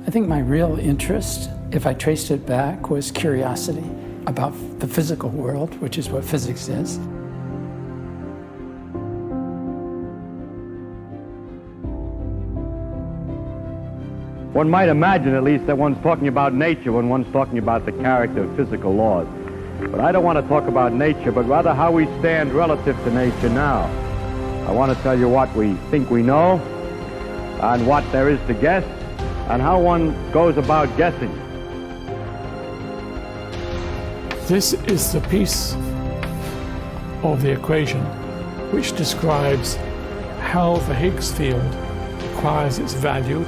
I think my real interest, if I traced it back, was curiosity about the physical world, which is what physics is. One might imagine, at least, that one's talking about nature when one's talking about the character of physical laws. But I don't want to talk about nature, but rather how we stand relative to nature now. I want to tell you what we think we know, and what there is to guess, and how one goes about guessing. This is the piece of the equation which describes how the Higgs field acquires its value.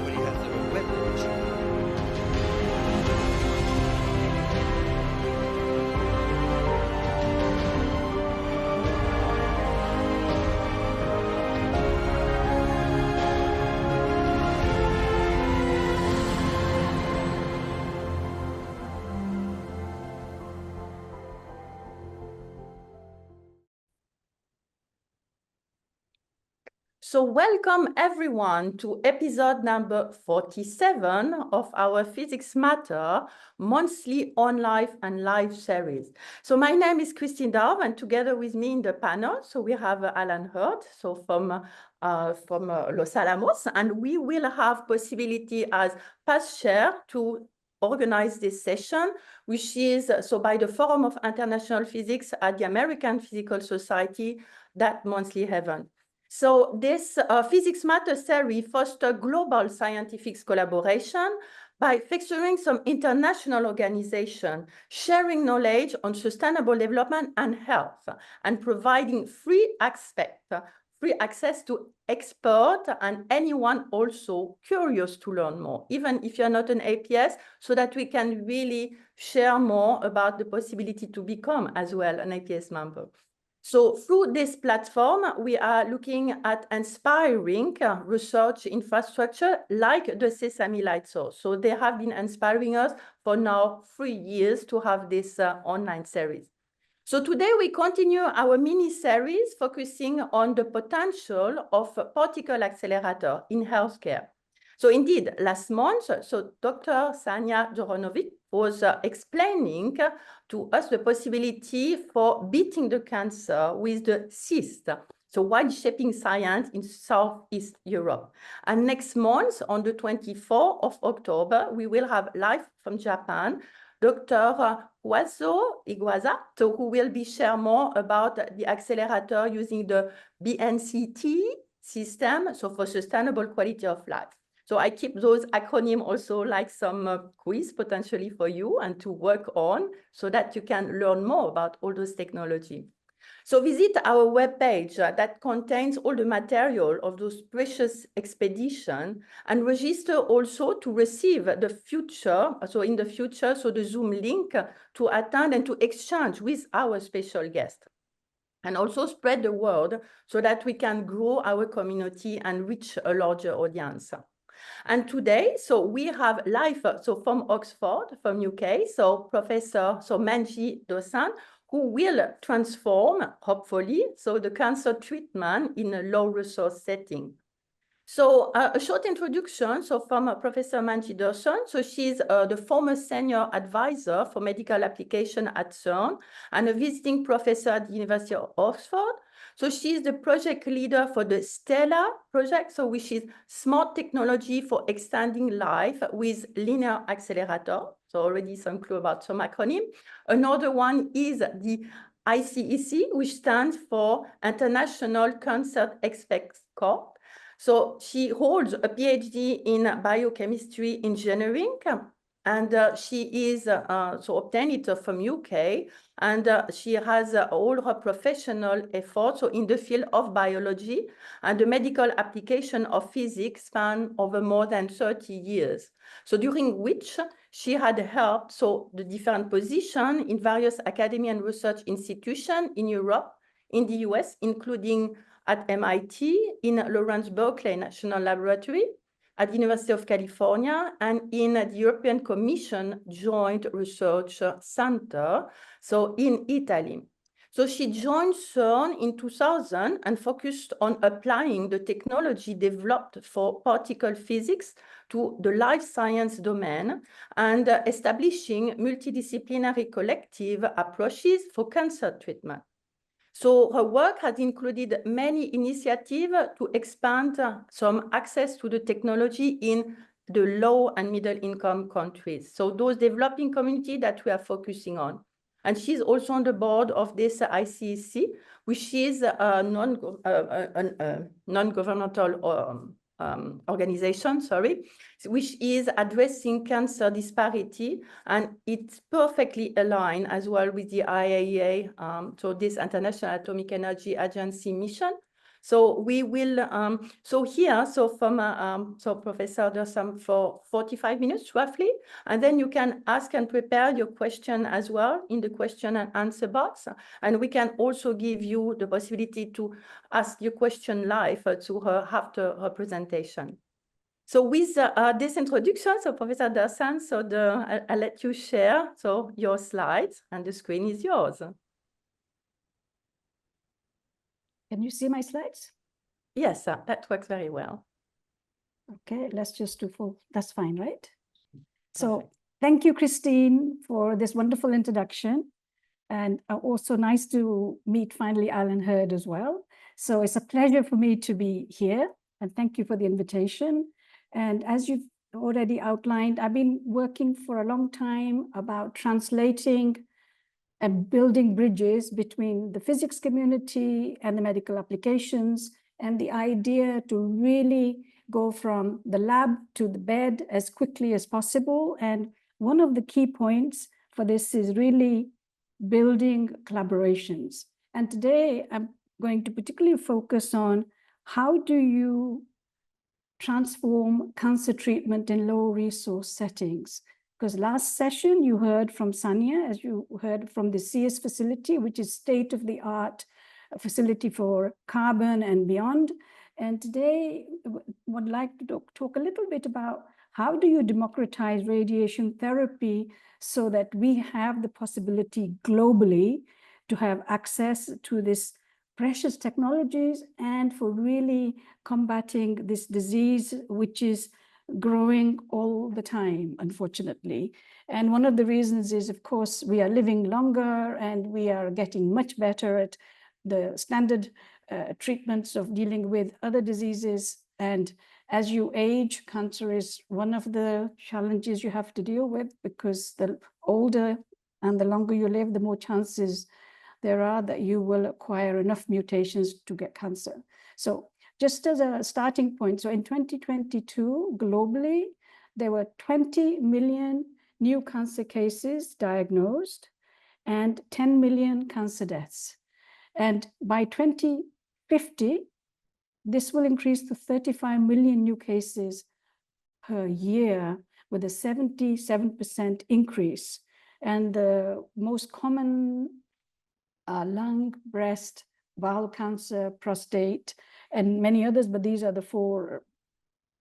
So welcome everyone to episode number 47 of our Physics Matter monthly on live and live series. So my name is Christine Darve, and together with me in the panel, so we have Alan Hurt, so from Los Alamos, and we will have possibility as past chair to organize this session, which is so by the Forum of International Physics at the American Physical Society, that monthly event. So this Physics Matter series fosters global scientific collaboration by featuring some international organizations, sharing knowledge on sustainable development and health, and providing free access to experts and anyone also curious to learn more, even if you're not an APS, so that we can really share more about the possibility to become as well an APS member. So through this platform, we are looking at inspiring research infrastructure like the Sesame Light Source. So they have been inspiring us for now 3 years to have this online series. So today we continue our mini-series focusing on the potential of a particle accelerator in healthcare. So indeed, last month, so Dr. Sanja Joronovic was explaining to us the possibility for beating the cancer with the cyst, so wild-shaping science in Southeast Europe. And next month, on the 24th of October, we will have live from Japan, Dr. Huazo Iguaza, so who will be share more about the accelerator using the BNCT system, so for sustainable quality of life. So I keep those acronyms also like some quiz potentially for you and to work on so that you can learn more about all those technology. So visit our webpage that contains all the material of those precious expeditions and register also to receive the future, so in the future, so the Zoom link to attend and to exchange with our special guest. And also spread the word so that we can grow our community and reach a larger audience. And today, so we have live, so from Oxford, from UK, so Professor Manjit Dosanjh, who will transform, hopefully, so the cancer treatment in a low resource setting. So a short introduction, so from Professor Manjit Dosanjh. So she's the former senior advisor for medical application at CERN and a visiting professor at the University of Oxford. So she's the project leader for the STELLA project, so which is smart technology for extending life with linear accelerator. So already some clue about some acronym. Another one is the ICEC, which stands for International Cancer Experts Corps. So she holds a PhD in biochemistry engineering, and she is so obtained it from UK, and she has all her professional efforts so in the field of biology, and the medical application of physics span over more than 30 years. So during which she had helped so the different positions in various academy and research institutions in Europe, in the US, including at MIT, in Lawrence Berkeley National Laboratory, at the University of California, and in the European Commission Joint Research Center, so in Italy. So she joined CERN in 2000 and focused on applying the technology developed for particle physics to the life science domain and establishing multidisciplinary collective approaches for cancer treatment. So her work has included many initiatives to expand some access to the technology in the low and middle income countries. So those developing communities that we are focusing on. And she's also on the board of this ICEC, which is a non-governmental organization, which is addressing cancer disparity, and it's perfectly aligned as well with the IAEA, so this International Atomic Energy Agency mission. So we will, so Professor Dosanjh for 45 minutes roughly, and then you can ask and prepare your question as well in the question and answer box. And we can also give you the possibility to ask your question live to her after her presentation. So with this introduction, so Professor Dosanjh, so I'll let you share your slides, and the screen is yours. Can you see my slides? Yes, that works very well. Okay, let's just do full. That's fine, right? So thank you, Christine, for this wonderful introduction. And also nice to meet finally Alan Hurd as well. So it's a pleasure for me to be here, and thank you for the invitation. And as you've already outlined, I've been working for a long time about translating and building bridges between the physics community and the medical applications, and the idea to really go from the lab to the bed as quickly as possible. And one of the key points for this is really building collaborations. And today I'm going to particularly focus on how do you transform cancer treatment in low resource settings. Because last session you heard from Sanya, as you heard from the CS facility, which is state-of-the-art facility for carbon and beyond. And today I would like to talk a little bit about how do you democratize radiation therapy so that we have the possibility globally to have access to this precious technologies and for really combating this disease, which is growing all the time, unfortunately. And one of the reasons is, of course, we are living longer and we are getting much better at the standard treatments of dealing with other diseases. And as you age, cancer is one of the challenges you have to deal with, because the older and the longer you live, the more chances there are that you will acquire enough mutations to get cancer. So just as a starting point, so in 2022, globally, there were 20 million new cancer cases diagnosed and 10 million cancer deaths. And by 2050, this will increase to 35 million new cases per year, with a 77% increase. And the most common lung, breast, bowel cancer, prostate, and many others, but these are the four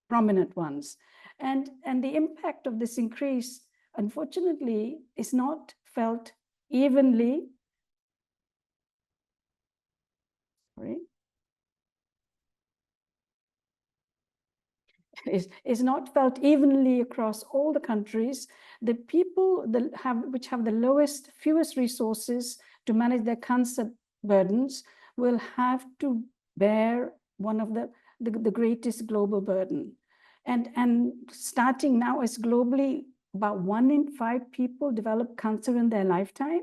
prominent ones. And the impact of this increase, unfortunately, is not felt evenly. Sorry. Is not felt evenly across all the countries. The people which have the lowest, fewest resources to manage their cancer burdens will have to bear one of the greatest global burden. And starting now, as globally, about 1 in 5 people develop cancer in their lifetime.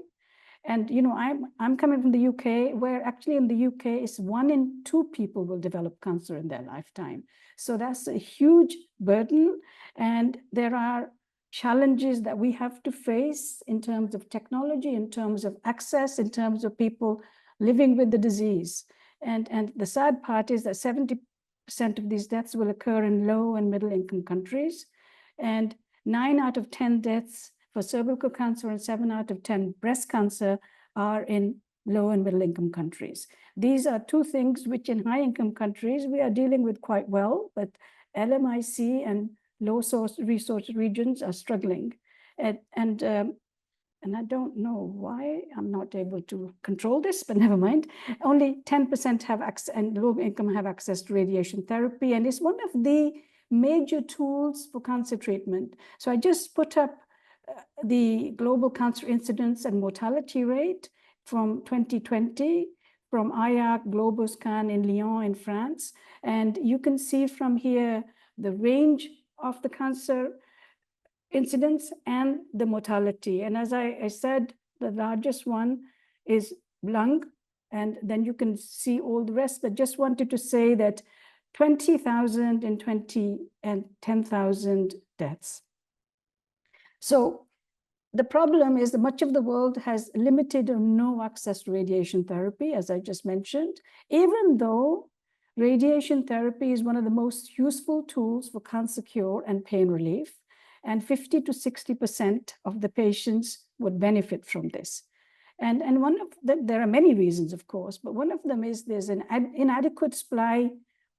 And you know, I'm coming from the UK, where actually in the UK it's 1 in 2 people will develop cancer in their lifetime. So that's a huge burden, and there are challenges that we have to face in terms of technology, in terms of access, in terms of people living with the disease. And the sad part is that 70% of these deaths will occur in low and middle income countries, and 9 out of 10 deaths for cervical cancer and 7 out of 10 breast cancer are in low and middle income countries. These are two things which in high income countries we are dealing with quite well, but LMIC and low resource regions are struggling. And and I don't know why I'm not able to control this, but never mind. Only 10% have access, and low income have access to radiation therapy, and it's one of the major tools for cancer treatment. So I just put up the global cancer incidence and mortality rate from 2020 from IAEA GloboScan in Lyon in France. And you can see from here the range of the cancer incidence and the mortality. And as I said, the largest one is lung, and then you can see all the rest. But just wanted to say that 20,000 in 20 and 10,000 deaths. So the problem is that much of the world has limited or no access to radiation therapy, as I just mentioned, even though radiation therapy is one of the most useful tools for cancer cure and pain relief, and 50 to 60% of the patients would benefit from this. And one of there are many reasons, of course, but one of them is there's an inadequate supply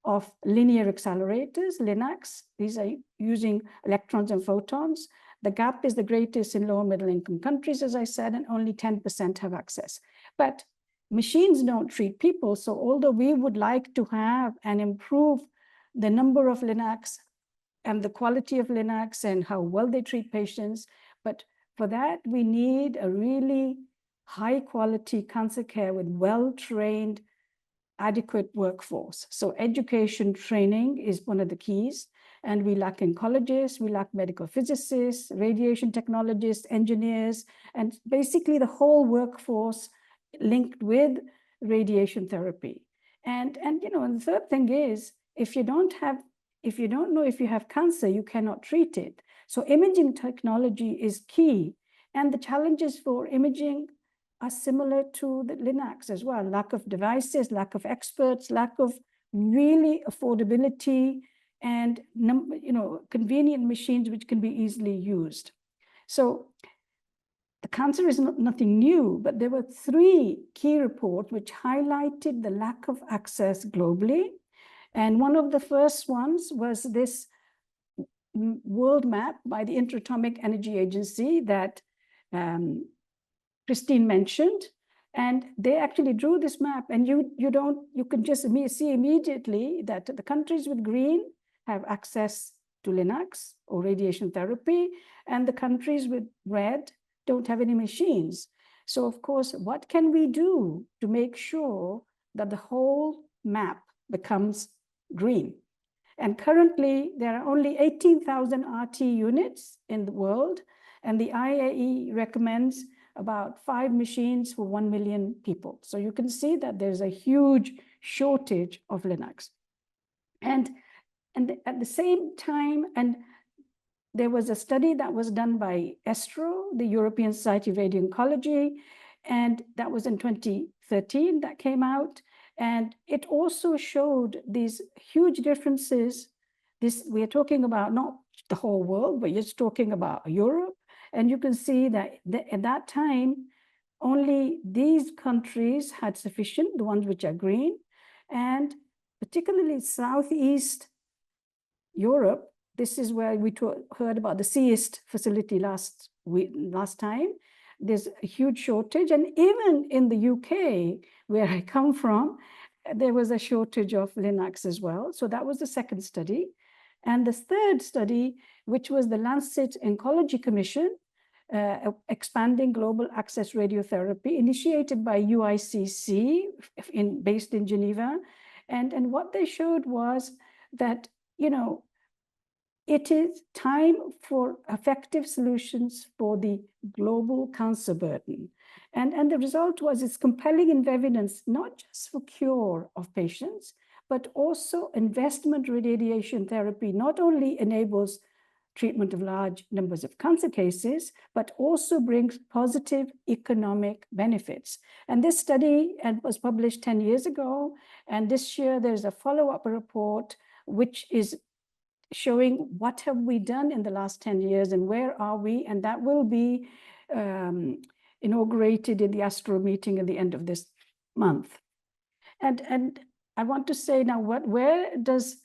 of linear accelerators, linacs. These are using electrons and photons. The gap is the greatest in low and middle income countries, as I said, and only 10% have access. But machines don't treat people. So although we would like to have and improve the number of linacs and the quality of linacs and how well they treat patients, but for that, we need a really high quality cancer care with well-trained, adequate workforce. So education training is one of the keys. And we lack oncologists, we lack medical physicists, radiation technologists, engineers, and basically the whole workforce linked with radiation therapy. And the third thing is, if you don't know if you have cancer, you cannot treat it. So imaging technology is key. And the challenges for imaging are similar to the linacs as well. Lack of devices, lack of experts, lack of really affordability, and convenient machines which can be easily used. So the cancer is nothing new, but there were 3 key reports which highlighted the lack of access globally. And one of the first ones was this world map by the Interatomic Energy Agency that Christine mentioned. And they actually drew this map, and you can just see immediately that the countries with green have access to linacs or radiation therapy, and the countries with red don't have any machines. So of course, what can we do to make sure that the whole map becomes green? And currently, there are only 18,000 RT units in the world, and the IAEA recommends about 5 machines for 1 million people. So you can see that there's a huge shortage of linacs. And at the same time, and there was a study that was done by ESTRO, the European Society of Radiology, and that was in 2013 that came out. And it also showed these huge differences. We are talking about not the whole world, but just talking about Europe. And you can see that at that time, only these countries had sufficient, the ones which are green, and particularly Southeast Europe. This is where we heard about the SEAST facility last time. There's a huge shortage. And even in the UK, where I come from, there was a shortage of linacs as well. So that was the second study. And the third study, which was the Lancet Commission, expanding global access radiotherapy, initiated by UICC, based in Geneva. And what they showed was that, it is time for effective solutions for the global cancer burden. And the result was it's compelling evidence, not just for cure of patients, but also investment radiation therapy not only enables treatment of large numbers of cancer cases, but also brings positive economic benefits. And this study was published 10 years ago. And this year there's a follow-up report, which is showing what have we done in the last 10 years and where are we? And that will be inaugurated in the ASTRO meeting at the end of this month. And I want to say now, where does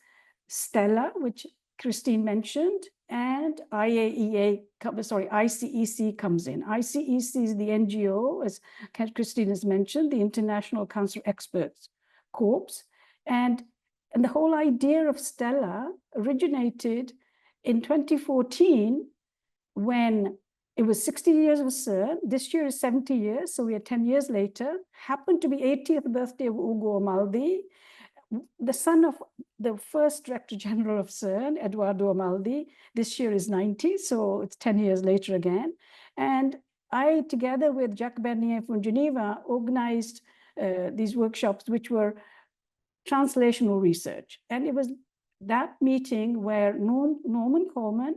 Stella, which Christine mentioned, and ICEC comes in. ICEC is the NGO, as Christine has mentioned, the International Cancer Experts Corps. And the whole idea of Stella originated in 2014 when it was 60 years of CERN. This year is 70 years, so we are 10 years later. Happened to be 80th birthday of Ugo Amaldi, the son of the first Director General of CERN, Eduardo Amaldi. This year is 90, so it's 10 years later again. And I, together with Jacques Bernier from Geneva, organized these workshops, which were translational research. And it was that meeting where Norman Coleman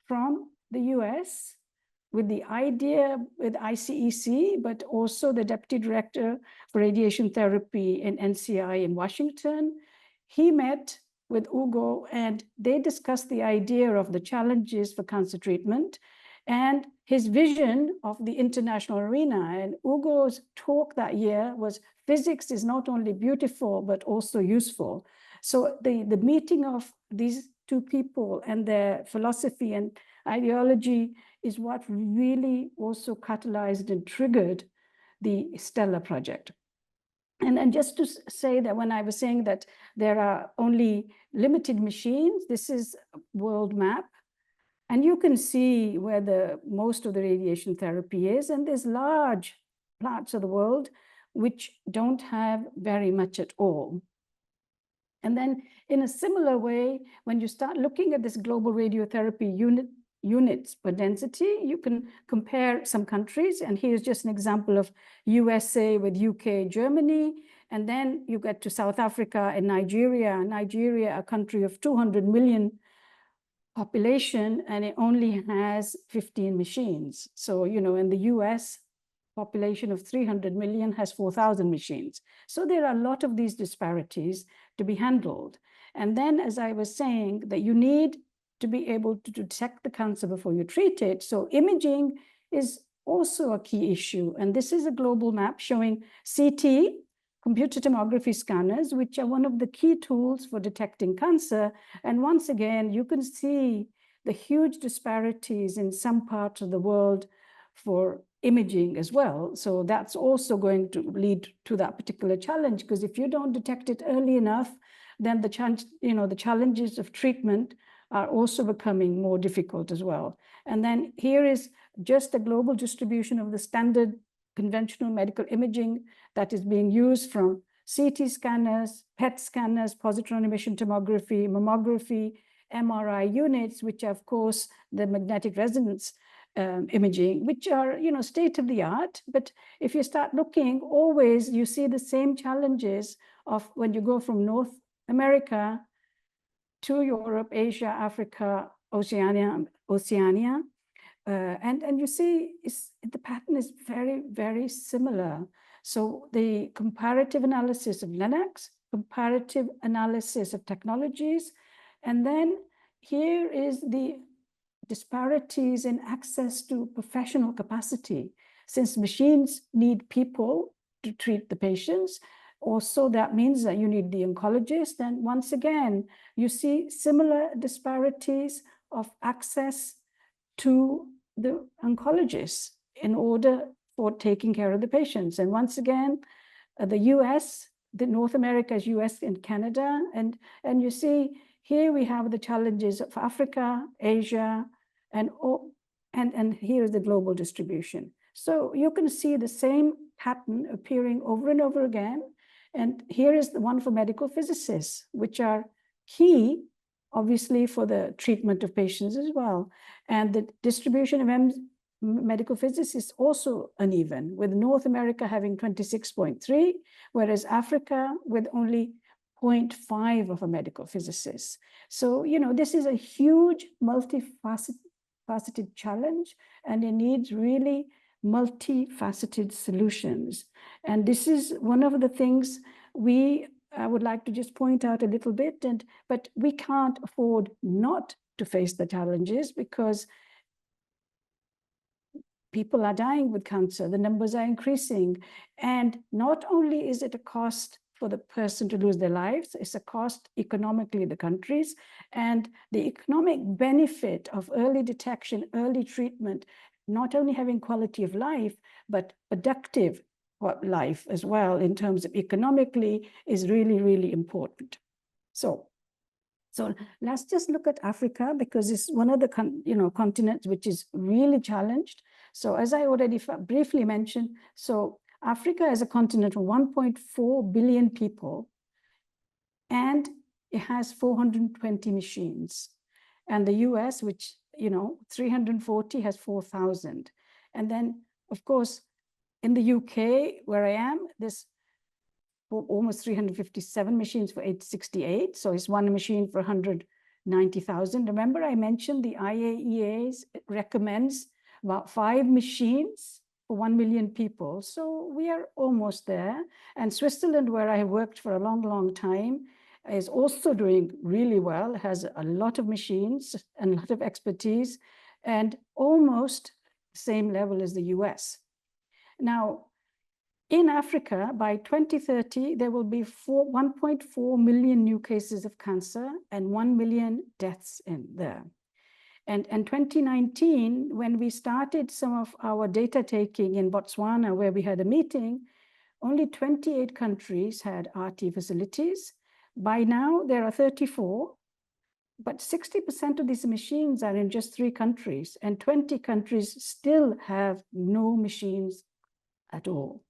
from the US, with the idea with ICEC, but also the Deputy Director for Radiation Therapy in NCI in Washington. He met with Ugo and they discussed the idea of the challenges for cancer treatment and his vision of the international arena. And Ugo's talk that year was, physics is not only beautiful, but also useful. So the meeting of these two people and their philosophy and ideology is what really also catalyzed and triggered the Stella project. And just to say that when I was saying that there are only limited machines, this is a world map. And you can see where most of the radiation therapy is. And there's large parts of the world which don't have very much at all. And then in a similar way, when you start looking at this global radiotherapy units per density, you can compare some countries. And here's just an example of USA with UK, Germany. And then you get to South Africa and Nigeria. Nigeria, a country of 200 million population, and it only has 15 machines. So, you know, in the US, population of 300 million has 4,000 machines. So there are a lot of these disparities to be handled. And then, as I was saying, that you need to be able to detect the cancer before you treat it. So imaging is also a key issue. And this is a global map showing CT, computer tomography scanners, which are one of the key tools for detecting cancer. And once again, you can see the huge disparities in some parts of the world for imaging as well. So that's also going to lead to that particular challenge, because if you don't detect it early enough, then the challenges of treatment are also becoming more difficult as well. And then here is just a global distribution of the standard conventional medical imaging that is being used from CT scanners, PET scanners, positron emission tomography, mammography, MRI units, which are, of course, the magnetic resonance imaging, which are, you know, state of the art. But if you start looking, always you see the same challenges of when you go from North America to Europe, Asia, Africa, Oceania. And you see the pattern is very, very similar. So the comparative analysis of linacs, comparative analysis of technologies, and then here is the disparities in access to professional capacity. Since machines need people to treat the patients, also that means that you need the oncologist. And once again, you see similar disparities of access to the oncologists in order for taking care of the patients. And once again, the US, the North America is US and Canada. And you see here we have the challenges of Africa, Asia, and here is the global distribution. So you can see the same pattern appearing over and over again. And here is the one for medical physicists, which are key, obviously, for the treatment of patients as well. And the distribution of medical physicists is also uneven, with North America having 26.3, whereas Africa with only 0.5 of a medical physicist. So, you know, this is a huge multifaceted challenge, and it needs really multifaceted solutions. And this is one of the things I would like to just point out a little bit, but we can't afford not to face the challenges, because people are dying with cancer, the numbers are increasing. And not only is it a cost for the person to lose their lives. It's a cost economically the countries, and the economic benefit of early detection, early treatment, not only having quality of life, but productive life as well in terms of economically is really, really important. So let's just look at Africa, because it's one of the continents which is really challenged. So as I already briefly mentioned, so Africa is a continent of 1.4 billion people, and it has 420 machines. And the US, which, 340, has 4,000. And then, of course, in the UK, where I am, there's almost 357 machines for 868. So it's one machine for 190,000. Remember, I mentioned the IAEA recommends about 5 machines for 1 million people. So we are almost there. And Switzerland, where I have worked for a long, long time, is also doing really well, has a lot of machines and a lot of expertise, and almost the same level as the US. Now, in Africa, by 2030, there will be 1.4 million new cases of cancer and 1 million deaths in there. And in 2019, when we started some of our data taking in Botswana, where we had a meeting, only 28 countries had RT facilities. By now, there are 34, but 60% of these machines are in just 3 countries, and 20 countries still have no machines at all.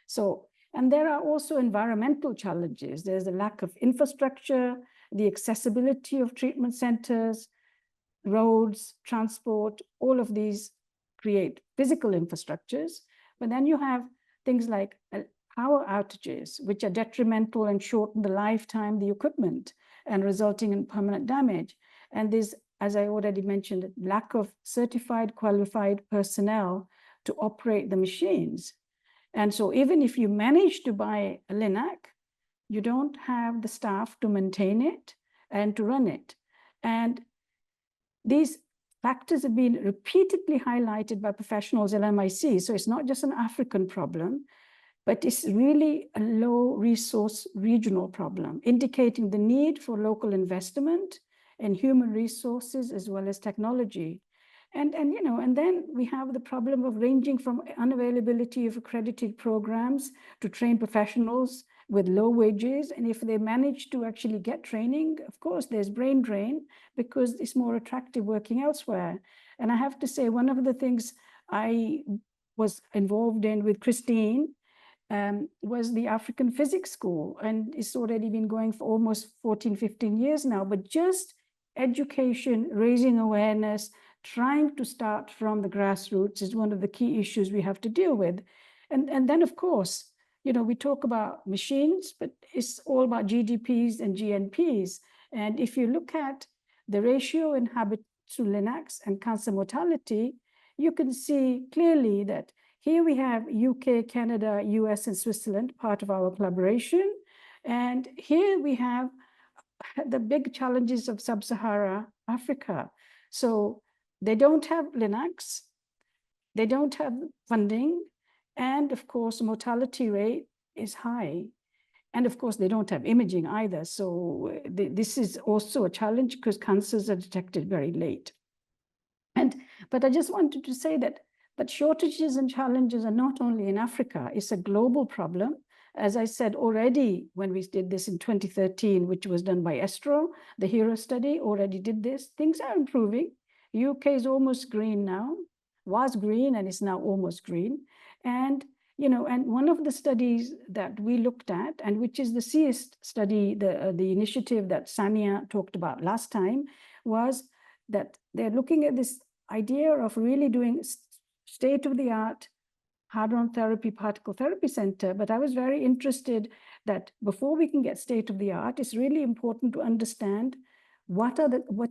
So, and there are also environmental challenges. There's a lack of infrastructure, the accessibility of treatment centers, roads, transport, all of these create physical infrastructures. But then you have things like power outages, which are detrimental and shorten the lifetime of the equipment and resulting in permanent damage. And there's, as I already mentioned, lack of certified, qualified personnel to operate the machines. And so even if you manage to buy a linac, you don't have the staff to maintain it and to run it. And these factors have been repeatedly highlighted by professionals at LMICs. So it's not just an African problem, but it's really a low resource regional problem, indicating the need for local investment in human resources as well as technology. And then we have the problem of ranging from unavailability of accredited programs to train professionals with low wages. And if they manage to actually get training, of course, there's brain drain because it's more attractive working elsewhere. And I have to say, one of the things I was involved in with Christine was the African Physics School. And it's already been going for almost 14, 15 years now, but just education, raising awareness, trying to start from the grassroots is one of the key issues we have to deal with. And then, of course, we talk about machines, but it's all about GDPs and GNPs. And if you look at the ratio inhabitants to linacs and cancer mortality, you can see clearly that here we have UK, Canada, US, and Switzerland, part of our collaboration. And here we have the big challenges of Sub-Saharan Africa. So they don't have linacs, they don't have funding, and of course, mortality rate is high. And of course, they don't have imaging either. So this is also a challenge because cancers are detected very late. But I just wanted to say that, but shortages and challenges are not only in Africa, it's a global problem. As I said already, when we did this in 2013, which was done by Estro, the HERO study already did this. Things are improving. UK is almost green now, was green and is now almost green. And, and one of the studies that we looked at, and which is the SEIST study, the initiative that Sania talked about last time, was that they're looking at this idea of really doing state-of-the-art hadron therapy, particle therapy center. But I was very interested that before we can get state-of-the-art, it's really important to understand what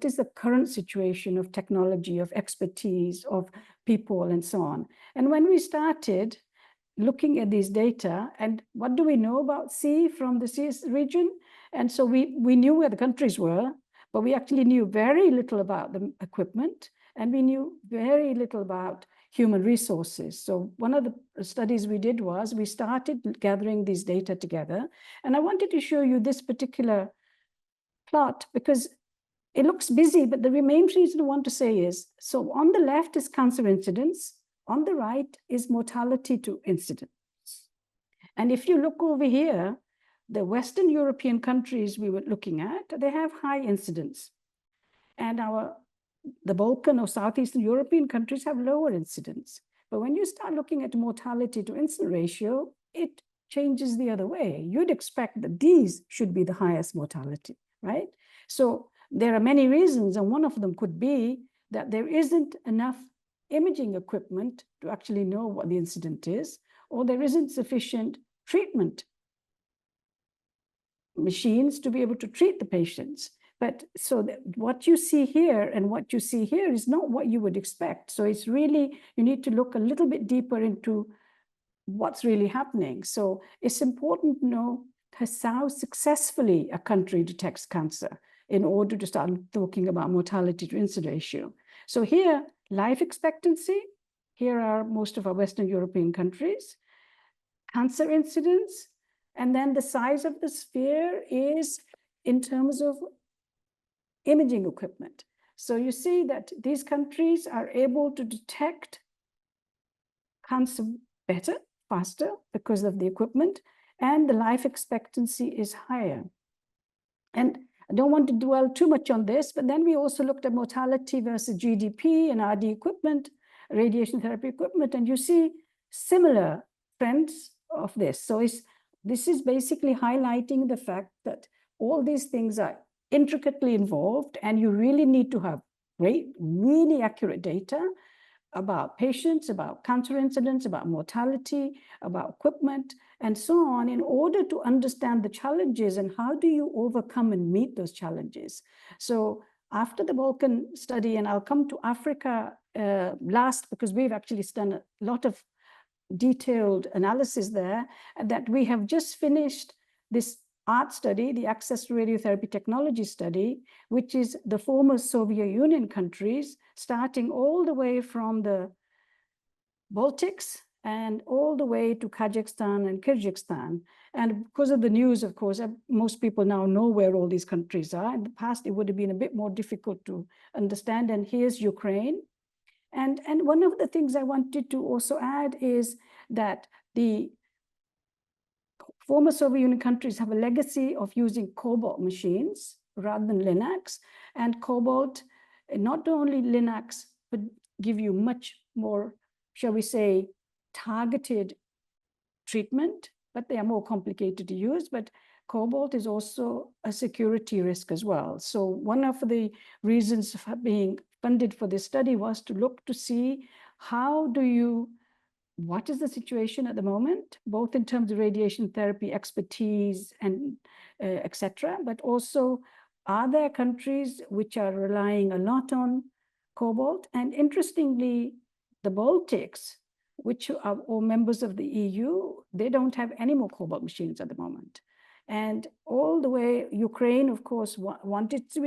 is the current situation of technology, of expertise, of people, and so on. And when we started looking at these data, and what do we know about C from the CS region? And so we knew where the countries were, but we actually knew very little about the equipment, and we knew very little about human resources. So one of the studies we did was we started gathering these data together. And I wanted to show you this particular plot because it looks busy, but the main reason I want to say is, so on the left is cancer incidence, on the right is mortality to incidence. And if you look over here, the Western European countries we were looking at, they have high incidence. And the Balkan or Southeastern European countries have lower incidence. But when you start looking at mortality to incidence ratio, it changes the other way. You'd expect that these should be the highest mortality, right? So there are many reasons, and one of them could be that there isn't enough imaging equipment to actually know what the incident is, or there isn't sufficient treatment machines to be able to treat the patients. But so what you see here and what you see here is not what you would expect. So it's really, you need to look a little bit deeper into what's really happening. So it's important to know how successfully a country detects cancer in order to start talking about mortality to incidence ratio. So here, life expectancy, here are most of our Western European countries, cancer incidence, and then the size of the sphere is in terms of imaging equipment. So you see that these countries are able to detect cancer better, faster, because of the equipment, and the life expectancy is higher. And I don't want to dwell too much on this, but then we also looked at mortality versus GDP and RD equipment, radiation therapy equipment, and you see similar trends of this. So this is basically highlighting the fact that all these things are intricately involved, and you really need to have really accurate data about patients, about cancer incidence, about mortality, about equipment, and so on, in order to understand the challenges and how do you overcome and meet those challenges. So after the Balkan study, and I'll come to Africa last, because we've actually done a lot of detailed analysis there, that we have just finished this ART study, the Access to Radiotherapy Technology study, which is the former Soviet Union countries, starting all the way from the Baltics and all the way to Kazakhstan and Kyrgyzstan. And because of the news, of course, most people now know where all these countries are. In the past, it would have been a bit more difficult to understand. And here's Ukraine. And one of the things I wanted to also add is that the former Soviet Union countries have a legacy of using cobalt machines rather than linacs. And cobalt, not only linacs, but give you much more, shall we say, targeted treatment, but they are more complicated to use. But cobalt is also a security risk as well. So one of the reasons for being funded for this study was to look to see what is the situation at the moment, both in terms of radiation therapy expertise and etc., but also are there countries which are relying a lot on cobalt? And interestingly, the Baltics, which are all members of the EU, they don't have any more cobalt machines at the moment. And all the way, Ukraine, of course, wants to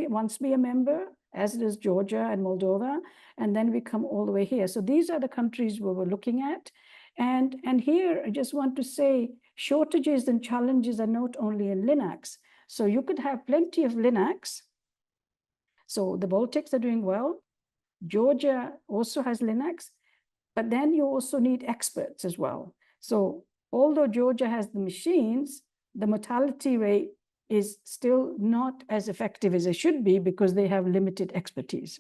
be a member, as does Georgia and Moldova, and then we come all the way here. So these are the countries we were looking at. And here, I just want to say, shortages and challenges are not only in linacs. So you could have plenty of linacs. So the Baltics are doing well. Georgia also has linacs, but then you also need experts as well. So although Georgia has the machines, the mortality rate is still not as effective as it should be because they have limited expertise.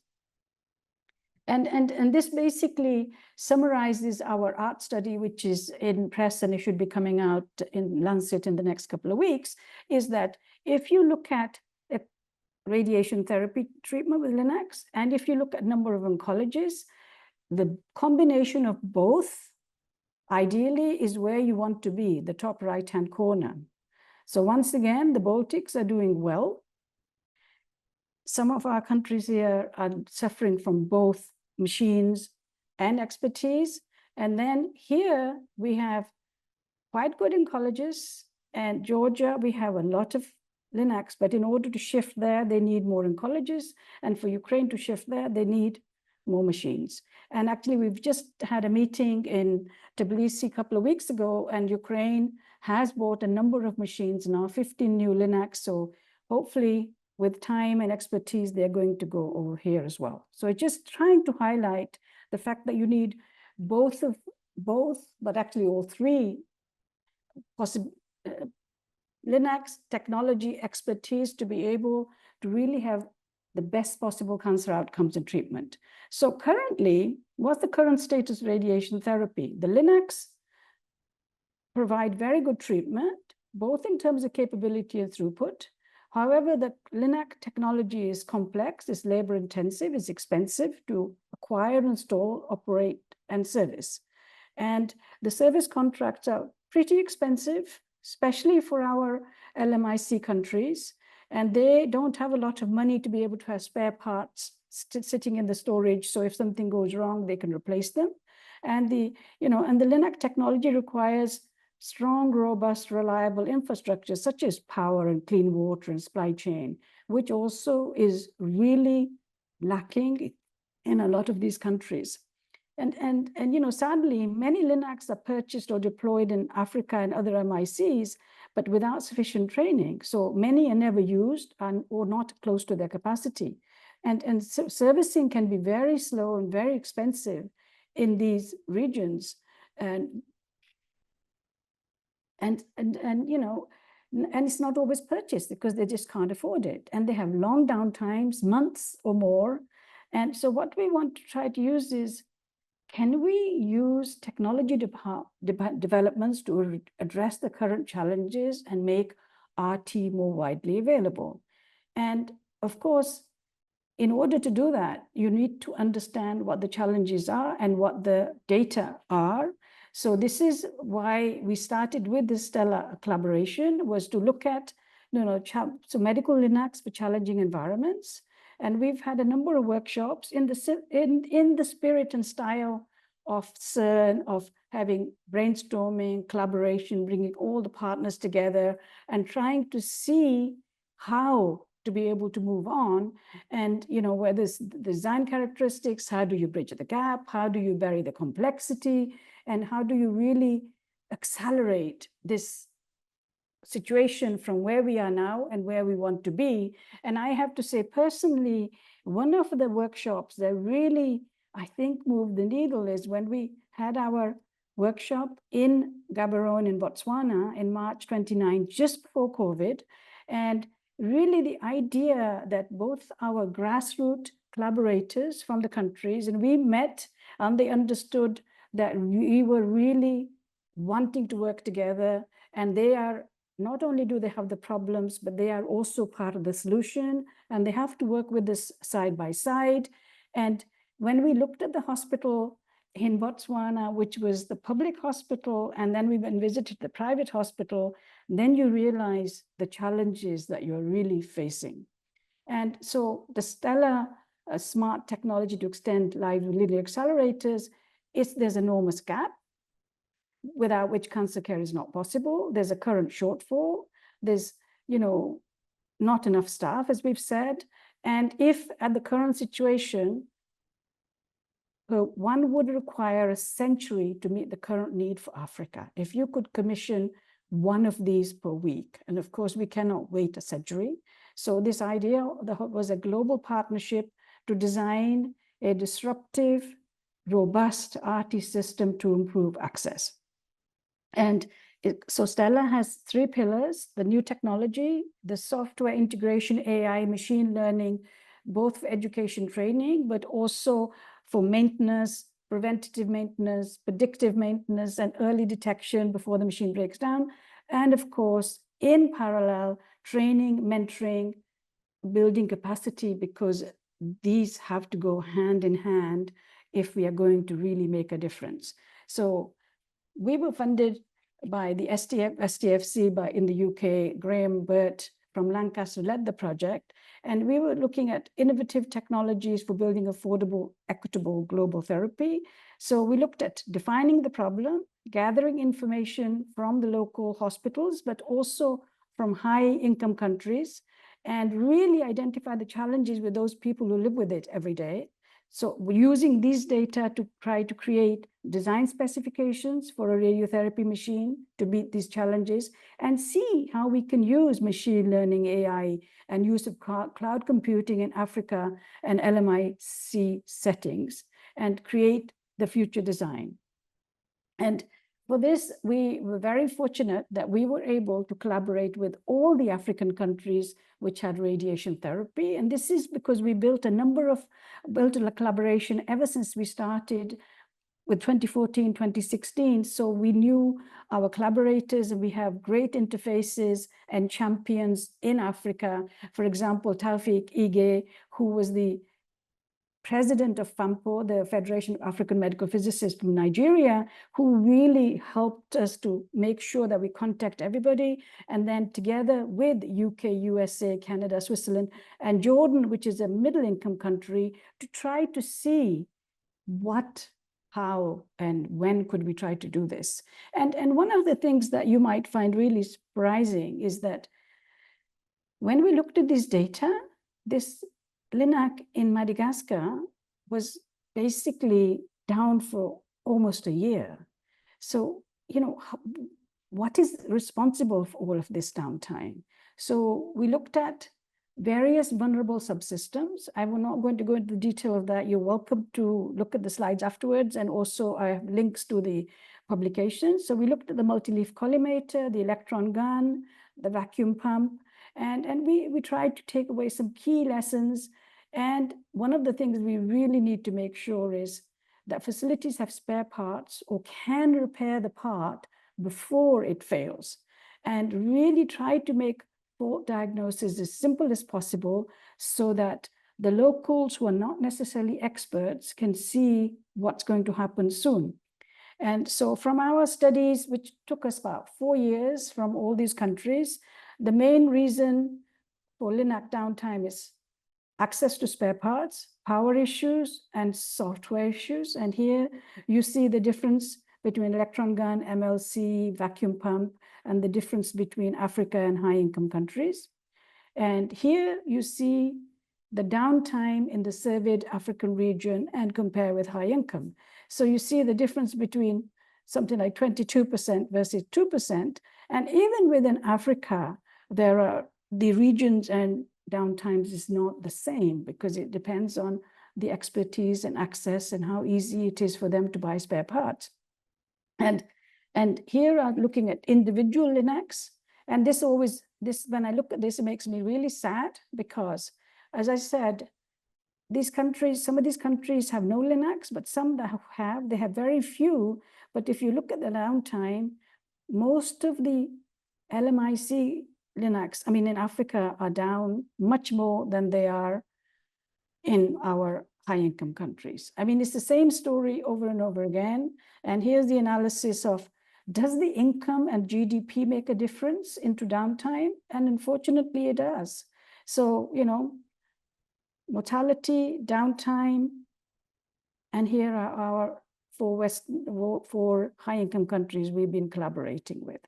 And this basically summarizes our ART study, which is in press and it should be coming out in Lancet in the next couple of weeks, is that if you look at radiation therapy treatment with linacs, and if you look at number of oncologists, the combination of both ideally is where you want to be, the top right-hand corner. So once again, the Baltics are doing well. Some of our countries here are suffering from both machines and expertise. And then here we have quite good oncologists, and Georgia, we have a lot of linacs, but in order to shift there, they need more oncologists. And for Ukraine to shift there, they need more machines. And actually, we've just had a meeting in Tbilisi a couple of weeks ago, and Ukraine has bought a number of machines now, 15 new linacs. So hopefully, with time and expertise, they're going to go over here as well. So just trying to highlight the fact that you need both, but actually all three possible linacs technology expertise to be able to really have the best possible cancer outcomes and treatment. So currently, what's the current status of radiation therapy? The linacs provide very good treatment, both in terms of capability and throughput. However, the linac technology is complex, it's labor intensive, it's expensive to acquire, install, operate, and service. And the service contracts are pretty expensive, especially for our LMIC countries. And they don't have a lot of money to be able to have spare parts sitting in the storage. So if something goes wrong, they can replace them. And the linac technology requires strong, robust, reliable infrastructure, such as power and clean water and supply chain, which also is really lacking in a lot of these countries. And sadly, many linacs are purchased or deployed in Africa and other MICs, but without sufficient training. So many are never used or not close to their capacity. And so servicing can be very slow and very expensive in these regions. And it's not always purchased because they just can't afford it. And they have long downtimes, months or more. And so what we want to try to use is, can we use technology developments to address the current challenges and make RT more widely available? And of course, in order to do that, you need to understand what the challenges are and what the data are. So this is why we started with the Stella collaboration, was to look at medical linacs for challenging environments. And we've had a number of workshops in the spirit and style of CERN, of having brainstorming, collaboration, bringing all the partners together and trying to see how to be able to move on. And, where there's design characteristics, how do you bridge the gap? How do you bury the complexity? And how do you really accelerate this situation from where we are now and where we want to be? And I have to say, personally, one of the workshops that really, I think, moved the needle is when we had our workshop in Gaborone in Botswana in March 29, just before COVID. And really the idea that both our grassroots collaborators from the countries, and we met and they understood that we were really wanting to work together, and they are, not only do they have the problems, but they are also part of the solution, and they have to work with us side by side. And when we looked at the hospital in Botswana, which was the public hospital, and then we went and visited the private hospital, then you realize the challenges that you're really facing. And so the Stella smart technology to extend live linear accelerators, there's an enormous gap without which cancer care is not possible. There's a current shortfall. There's, not enough staff, as we've said. And if at the current situation, one would require a century to meet the current need for Africa. If you could commission one of these per week, and of course we cannot wait a century. So this idea was a global partnership to design a disruptive, robust RT system to improve access. And so Stella has 3 pillars: the new technology, the software integration, AI, machine learning, both for education training, but also for maintenance, preventative maintenance, predictive maintenance, and early detection before the machine breaks down. And of course, in parallel, training, mentoring, building capacity, because these have to go hand in hand if we are going to really make a difference. So we were funded by the STFC in the UK. Graham Burt from Lancaster led the project, and we were looking at innovative technologies for building affordable, equitable global therapy. So we looked at defining the problem, gathering information from the local hospitals, but also from high-income countries, and really identify the challenges with those people who live with it every day. So we're using these data to try to create design specifications for a radiotherapy machine to meet these challenges and see how we can use machine learning, AI, and use of cloud computing in Africa and LMIC settings and create the future design. And for this, we were very fortunate that we were able to collaborate with all the African countries which had radiation therapy. And this is because we built a collaboration ever since we started with 2014, 2016. So we knew our collaborators, and we have great interfaces and champions in Africa. For example, Taufik Ige, who was the president of FAMPO, the Federation of African Medical Physicists from Nigeria, who really helped us to make sure that we contact everybody. And then together with UK, USA, Canada, Switzerland, and Jordan, which is a middle-income country, to try to see what, how, and when could we try to do this. And one of the things that you might find really surprising is that when we looked at this data, this linac in Madagascar was basically down for almost a year. So, what is responsible for all of this downtime? So we looked at various vulnerable subsystems. I will not going to go into the detail of that. You're welcome to look at the slides afterwards. And also I have links to the publications. So we looked at the multi-leaf collimator, the electron gun, the vacuum pump, and we tried to take away some key lessons. And one of the things we really need to make sure is that facilities have spare parts or can repair the part before it fails, and really try to make fault diagnosis as simple as possible so that the locals who are not necessarily experts can see what's going to happen soon. And so from our studies, which took us about 4 years from all these countries, the main reason for linac downtime is access to spare parts, power issues, and software issues. And here you see the difference between electron gun, MLC, vacuum pump, and the difference between Africa and high-income countries. And here you see the downtime in the surveyed African region and compare with high income. So you see the difference between something like 22% versus 2%. And even within Africa, there are the regions and downtimes is not the same because it depends on the expertise and access and how easy it is for them to buy spare parts. And here I'm looking at individual linacs. And when I look at this, it makes me really sad because, as I said, some of these countries have no linacs, but some that they have very few. But if you look at the downtime, most of the LMIC linacs, in Africa, are down much more than they are in our high-income countries. It's the same story over and over again. And here's the analysis of, does the income and GDP make a difference into downtime? And unfortunately, it does. So, mortality, downtime, and here are our 4 high-income countries we've been collaborating with.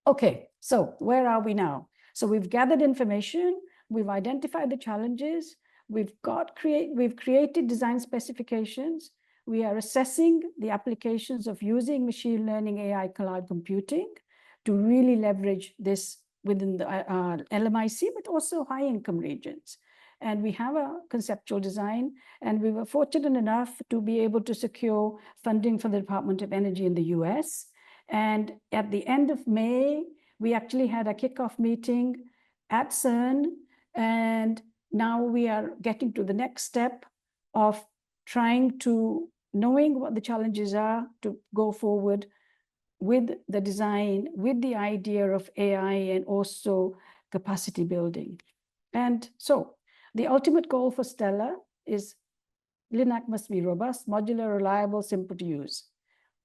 Okay, so where are we now? So we've gathered information, we've identified the challenges, we've created design specifications, we are assessing the applications of using machine learning, AI, cloud computing to really leverage this within the LMIC, but also high income regions. And we have a conceptual design, and we were fortunate enough to be able to secure funding from the Department of Energy in the US. And at the end of May, we actually had a kickoff meeting at CERN, and now we are getting to the next step of knowing what the challenges are to go forward with the design, with the idea of AI and also capacity building. And so the ultimate goal for Stella is linac must be robust, modular, reliable, simple to use.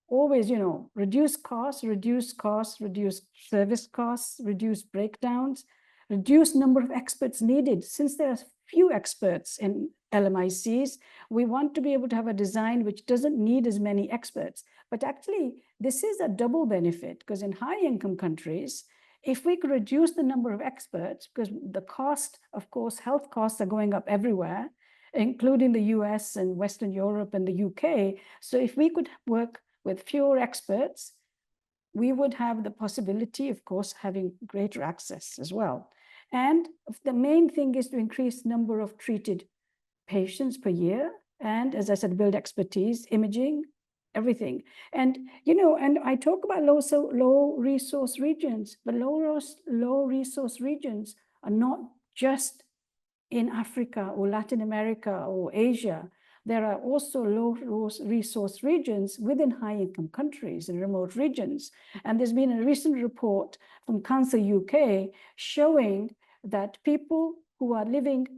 Always, reduce costs, reduce service costs, reduce breakdowns, reduce number of experts needed. Since there are few experts in LMICs, we want to be able to have a design which doesn't need as many experts. But actually, this is a double benefit because in high income countries, if we could reduce the number of experts, because the cost, of course, health costs are going up everywhere, including the US and Western Europe and the UK. So if we could work with fewer experts, we would have the possibility, of course, having greater access as well. And the main thing is to increase number of treated patients per year. And as I said, build expertise, imaging, everything. And, and I talk about low resource regions, but low resource regions are not just in Africa or Latin America or Asia. There are also low resource regions within high-income countries and remote regions. And there's been a recent report from Cancer UK showing that people who are living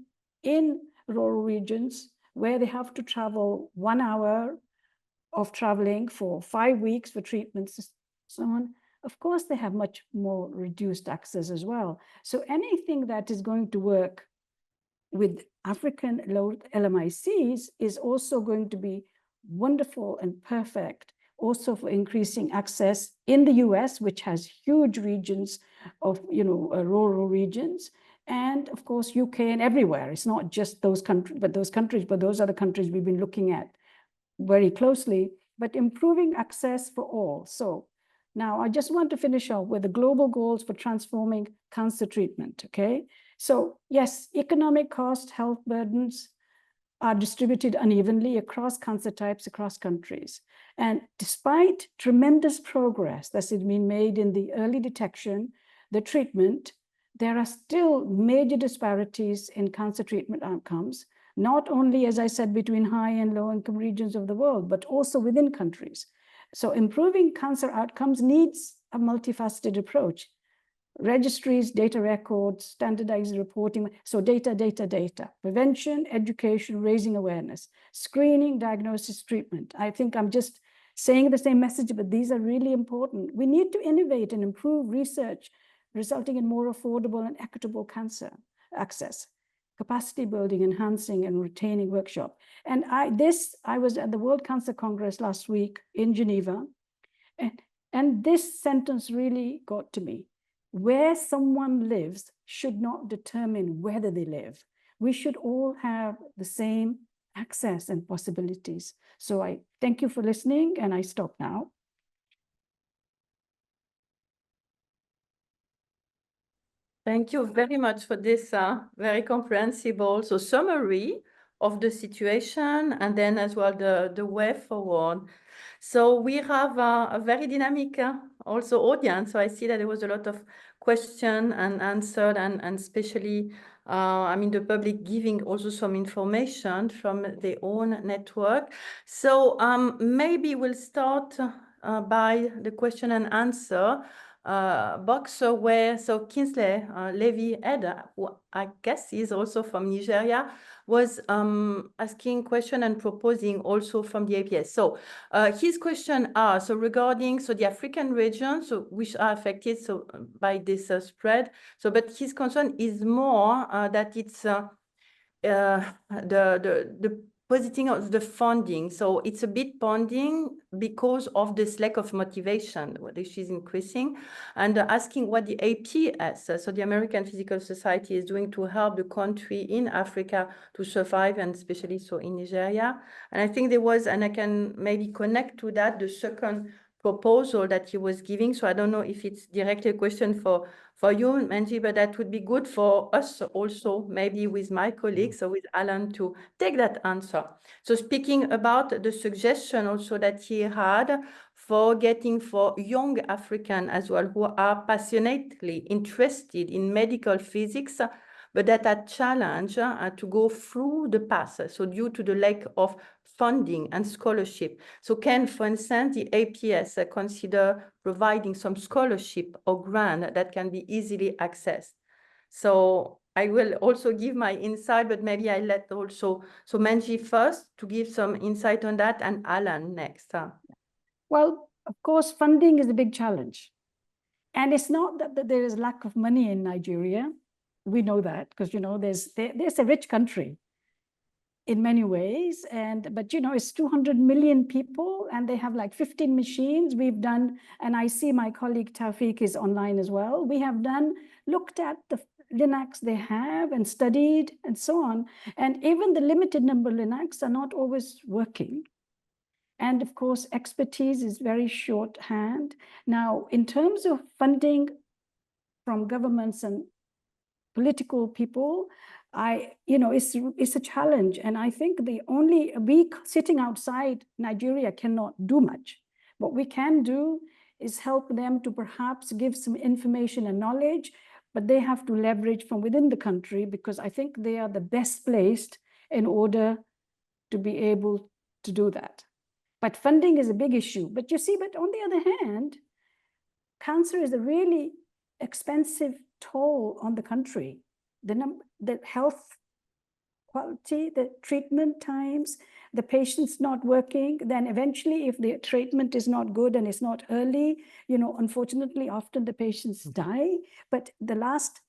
in rural regions where they have to travel 1 hour of traveling for 5 weeks for treatments, so on, of course, they have much more reduced access as well. So anything that is going to work with African low LMICs is also going to be wonderful and perfect also for increasing access in the US, which has huge regions of, rural regions, and of course, UK and everywhere. It's not just those countries, but those are the countries we've been looking at very closely, but improving access for all. So now I just want to finish off with the global goals for transforming cancer treatment, okay? So yes, economic cost, health burdens are distributed unevenly across cancer types, across countries. And despite tremendous progress that's been made in the early detection, the treatment, there are still major disparities in cancer treatment outcomes, not only, as I said, between high and low income regions of the world, but also within countries. So improving cancer outcomes needs a multifaceted approach. Registries, data records, standardized reporting. So data, prevention, education, raising awareness, screening, diagnosis, treatment. I think I'm just saying the same message, but these are really important. We need to innovate and improve research, resulting in more affordable and equitable cancer access, capacity building, enhancing and retaining workshop. And I was at the World Cancer Congress last week in Geneva, and this sentence really got to me. Where someone lives should not determine whether they live. We should all have the same access and possibilities. So I thank you for listening, and I stop now. Thank you very much for this very comprehensible summary of the situation, and then as well the way forward. So we have a very dynamic also audience. So I see that there was a lot of question and answered, and especially, the public giving also some information from their own network. So maybe we'll start by the question and answer box where Kingsley Levy-Ed, who I guess is also from Nigeria, was asking question and proposing also from the APS. So his question are regarding the African regions which are affected by this spread. But his concern is more that it's the positing of the funding. So it's a bit pending because of this lack of motivation, which is increasing, and asking what the APS, so the American Physical Society, is doing to help the country in Africa to survive, and especially in Nigeria. And I think there was, and I can maybe connect to that, the second proposal that he was giving. So I don't know if it's directly a question for you, Manjit, but that would be good for us also, maybe with my colleagues or with Alan, to take that answer. So speaking about the suggestion also that he had for getting for young African as well, who are passionately interested in medical physics, but that are challenged to go through the path. So due to the lack of funding and scholarship. So can, for instance, the APS consider providing some scholarship or grant that can be easily accessed? So I will also give my insight, but maybe I let also, Manjit first to give some insight on that, and Alan next. Well, of course, funding is a big challenge. And it's not that there is lack of money in Nigeria. We know that because, there's a rich country in many ways, but it's 200 million people, and they have like 15 machines. We've done, and I see my colleague Tawfiq is online as well. We have looked at linacs they have and studied and so on. And even the limited number of linacs are not always working. And of course, expertise is very shorthand. Now, in terms of funding from governments and political people, it's a challenge. And I think we sitting outside Nigeria cannot do much. What we can do is help them to perhaps give some information and knowledge, but they have to leverage from within the country, because I think they are the best placed in order to be able to do that. But funding is a big issue. But you see, but on the other hand, cancer is a really expensive toll on the country. The health quality, the treatment times, the patient's not working, then eventually if the treatment is not good and it's not early, unfortunately, often the patients die. But the last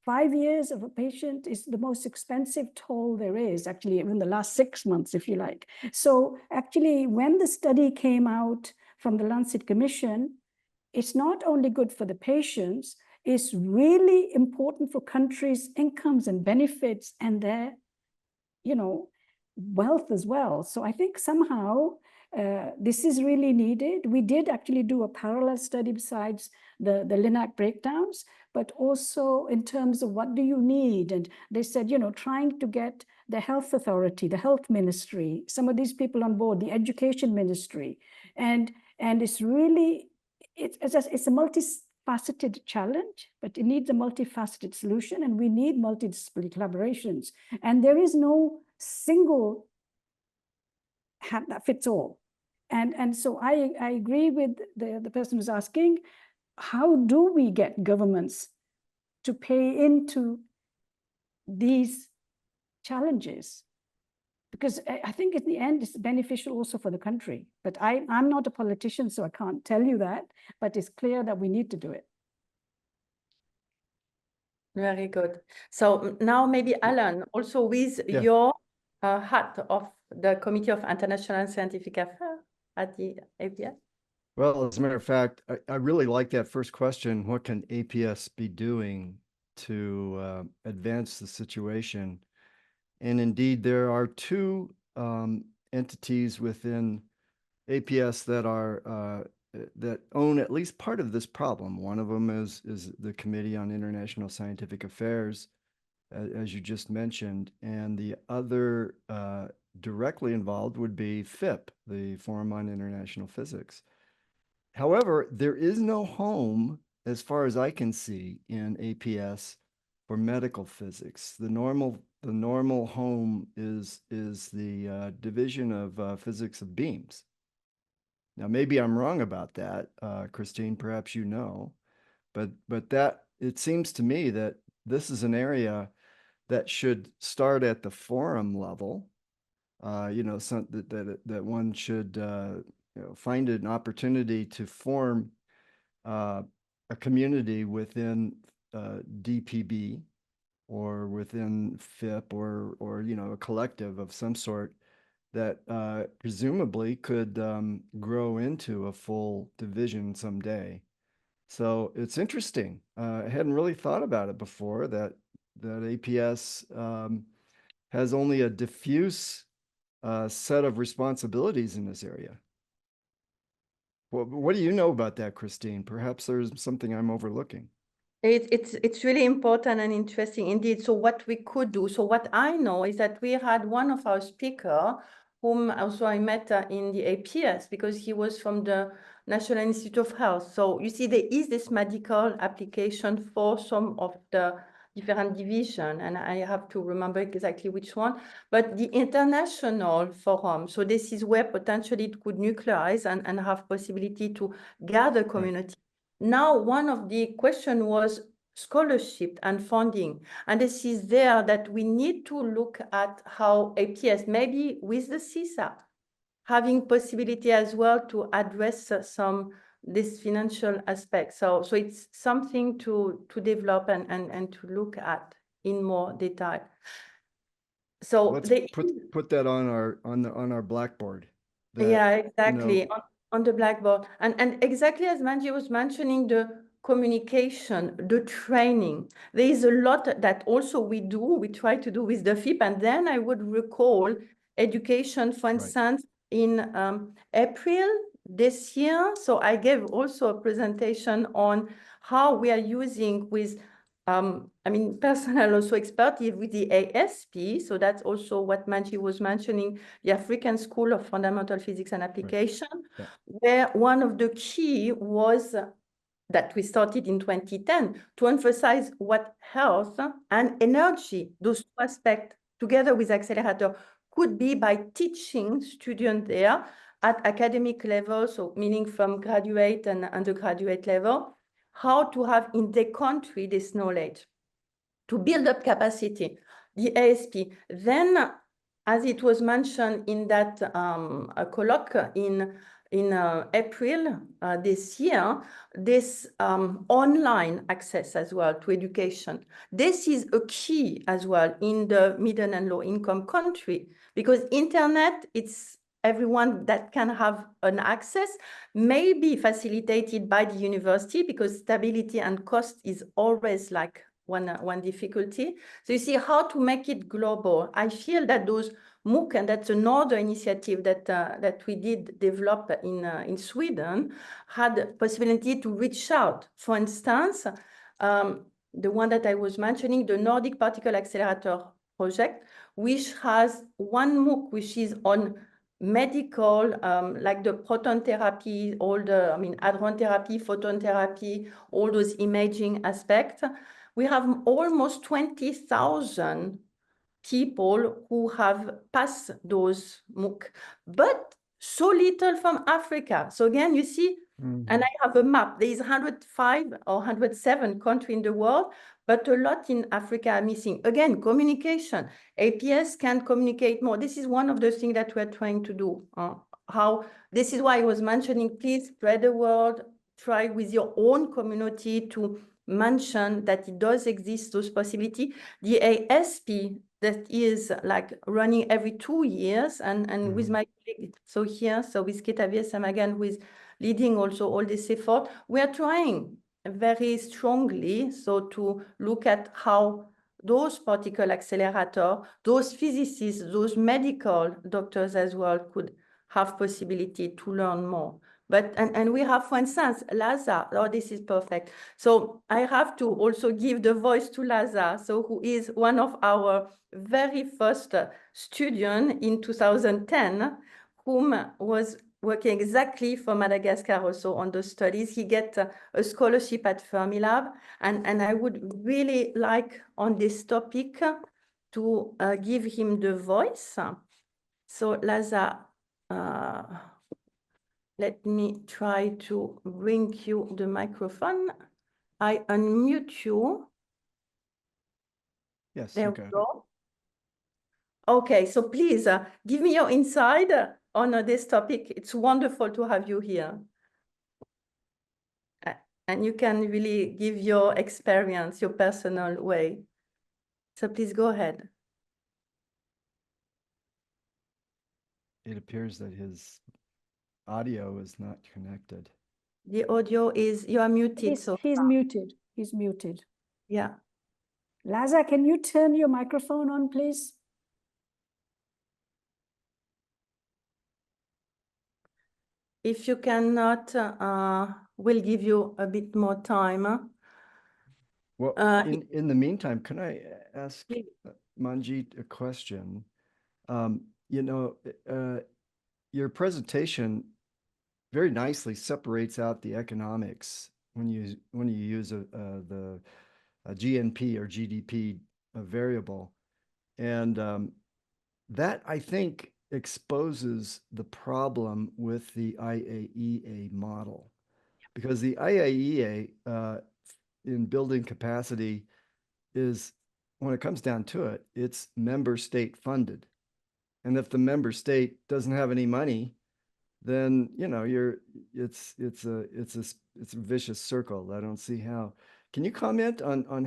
5 years of a patient is the most expensive toll there is, actually, even the last 6 months, if you like. So actually, when the study came out from the Lancet Commission, it's not only good for the patients, it's really important for countries' incomes and benefits and their, wealth as well. So I think somehow this is really needed. We did actually do a parallel study besides the linac breakdowns, but also in terms of what do you need? And they said, trying to get the health authority, the health ministry, some of these people on board, the education ministry. And it's really, it's a multifaceted challenge, but it needs a multifaceted solution, and we need multidisciplinary collaborations. And there is no single hat that fits all. And so I agree with the person who's asking, how do we get governments to pay into these challenges? Because I think in the end, it's beneficial also for the country. But I'm not a politician, so I can't tell you that, but it's clear that we need to do it. Very good. So now maybe Alan, also with your hat of the Committee of International Scientific Affairs at the APS. Well, as a matter of fact, I really like that first question. What can APS be doing to advance the situation? And indeed, there are two entities within APS that are that own at least part of this problem. One of them is the Committee on International Scientific Affairs, as you just mentioned, and the other directly involved would be FIP, the Forum on International Physics. However, there is no home, as far as I can see, in APS for medical physics. The normal home is the Division of Physics of Beams. Now, maybe I'm wrong about that, Christine, perhaps you know, but that it seems to me that this is an area that should start at the forum level, that one should find an opportunity to form a community within DPB or within FIP or a collective of some sort that presumably could grow into a full division someday. So it's interesting. I hadn't really thought about it before, that APS has only a diffuse set of responsibilities in this area. Well, what do you know about that, Christine? Perhaps there's something I'm overlooking. It's really important and interesting indeed. So what we could do, so what I know is that we had one of our speakers, whom also I met in the APS, because he was from the National Institute of Health. So you see, there is this medical application for some of the different divisions, and I have to remember exactly which one, but the international forum. So this is where potentially it could nucleize and have possibility to gather community. Right. Now, one of the question was scholarship and funding. And this is there that we need to look at how APS, maybe with the CSAP, having possibility as well to address this financial aspect. So it's something to develop and to look at in more detail. So let's put that on our blackboard. Yeah, exactly. On the blackboard. And exactly as Manjit was mentioning, communication, the training. There is a lot that also we try to do with the FIP. And then I would recall education, for instance, in April this year. So I gave also a presentation on how we are using with, personal also expertise with the ASP. So that's also what Manjit was mentioning, the African School of Fundamental Physics and Application, where one of the key was that we started in 2010 to emphasize what health and energy, those two aspects together with accelerator, could be by teaching students there at academic level, so meaning from graduate and undergraduate level, how to have in their country this knowledge, to build up capacity, the ASP. Then, as it was mentioned in that colloque in April this year, this online access as well to education. This is a key as well in the middle and low income country, because internet, it's everyone that can have an access, may be facilitated by the university, because stability and cost is always like one difficulty. So you see how to make it global. I feel that those MOOC, and that's another initiative that we did develop in Sweden, had the possibility to reach out. For instance, the one that I was mentioning, the Nordic Particle Accelerator project, which has one MOOC which is on medical, like the proton therapy, all the, hadron therapy, photon therapy, all those imaging aspects. We have almost 20,000 people who have passed those MOOC, but so little from Africa. So again, you see, and I have a map. There is 105 or 107 countries in the world, but a lot in Africa are missing. Again, communication. APS can communicate more. This is one of the things that we're trying to do. This is why I was mentioning, please spread the word, try with your own community to mention that it does exist, those possibilities. The ASP that is like running every 2 years, and with my colleague, so with Ketavier Samagan, who is leading also all this effort, we are trying very strongly to look at how those particle accelerator, those physicists, those medical doctors as well could have possibility to learn more. But, and we have, for instance, Laza. Oh, this is perfect. So I have to also give the voice to Laza, who is one of our very first students in 2010, whom was working exactly for Madagascar also on those studies. He gets a scholarship at Fermilab. And I would really like on this topic to give him the voice. So Laza, let me try to bring you the microphone. I unmute you. Yes, There okay. we go. Okay, so please give me your insight on this topic. It's wonderful to have you here. And you can really give your experience, your personal way. So please go ahead. It appears that his audio is not connected. The audio is, you are muted. He's muted. He's muted. Yeah. Laza, can you turn your microphone on, please? If you cannot, we'll give you a bit more time. Well, in the meantime, can I ask Manjit a question? Your presentation very nicely separates out the economics when you use the GNP or GDP variable, and that I think exposes the problem with the IAEA model, because the IAEA in building capacity is, when it comes down to it, it's member state funded. And if the member state doesn't have any money, then it's a vicious circle. I don't see how. Can you comment on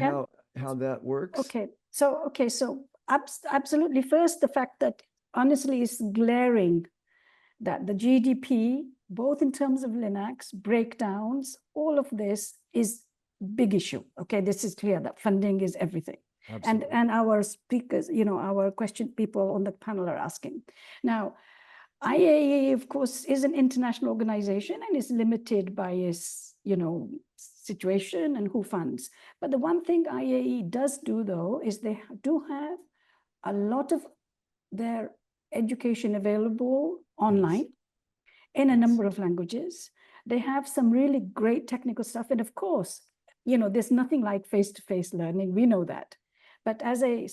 how that works? Okay, so absolutely. First, the fact that honestly is glaring that the GDP, both in terms of linacs, breakdowns, all of this is big issue. Okay, this is clear that funding is everything. Absolutely. And our speakers, our question people on the panel are asking. Now, IAEA, of course, is an international organization and is limited by its, situation and who funds. But the one thing IAEA does do, though, is they do have a lot of their education available online in a number of languages. They have some really great technical stuff. And of course, there's nothing like face-to-face learning. We know that. But as a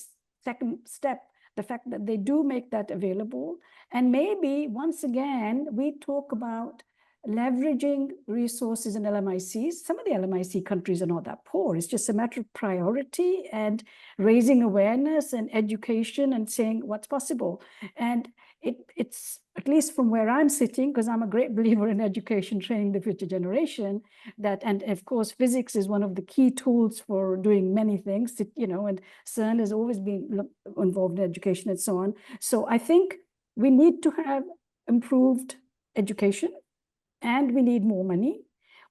second step, the fact that they do make that available, and maybe once again, we talk about leveraging resources in LMICs. Some of the LMIC countries are not that poor. It's just a matter of priority and raising awareness and education and saying what's possible. And it's, at least from where I'm sitting, because I'm a great believer in education, training the future generation, and of course, physics is one of the key tools for doing many things, and CERN has always been involved in education and so on. So I think we need to have improved education and we need more money.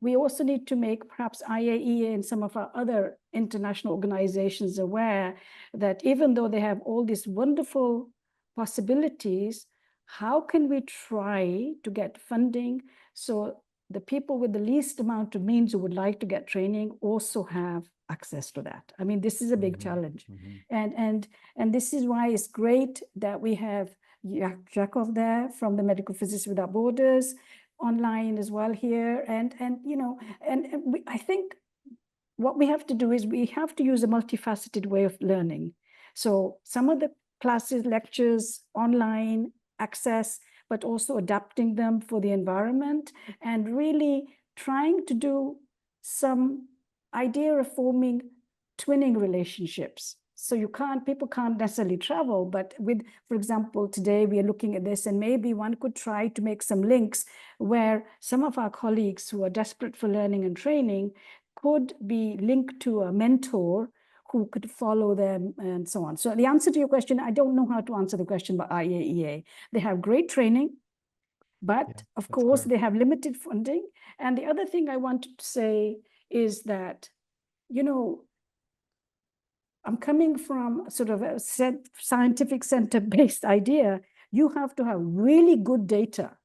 We also need to make perhaps IAEA and some of our other international organizations aware that even though they have all these wonderful possibilities, how can we try to get funding so the people with the least amount of means who would like to get training also have access to that? I mean, this is a big challenge. And this is why it's great that we have Jakov there from the Medical Physicists Without Borders online as well here. I think what we have to do is we have to use a multifaceted way of learning. So some of the classes, lectures, online access, but also adapting them for the environment and really trying to do some idea of forming twinning relationships. So people can't necessarily travel, but for example, today we are looking at this and maybe one could try to make some links where some of our colleagues who are desperate for learning and training could be linked to a mentor who could follow them and so on. So the answer to your question, I don't know how to answer the question about IAEA. They have great training, but of course they have limited funding. And the other thing I wanted to say is that, I'm coming from sort of a scientific center-based idea. You have to have really good data.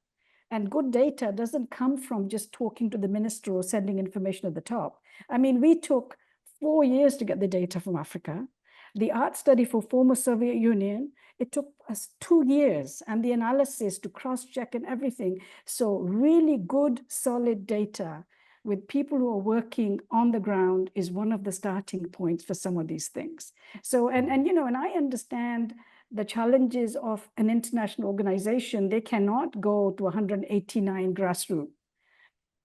And good data doesn't come from just talking to the minister or sending information at the top. I mean, we took 4 years to get the data from Africa. The art study for former Soviet Union, it took us 2 years, and the analysis to cross-check and everything. So really good, solid data with people who are working on the ground is one of the starting points for some of these things. So, and I understand the challenges of an international organization. They cannot go to 189 grassroots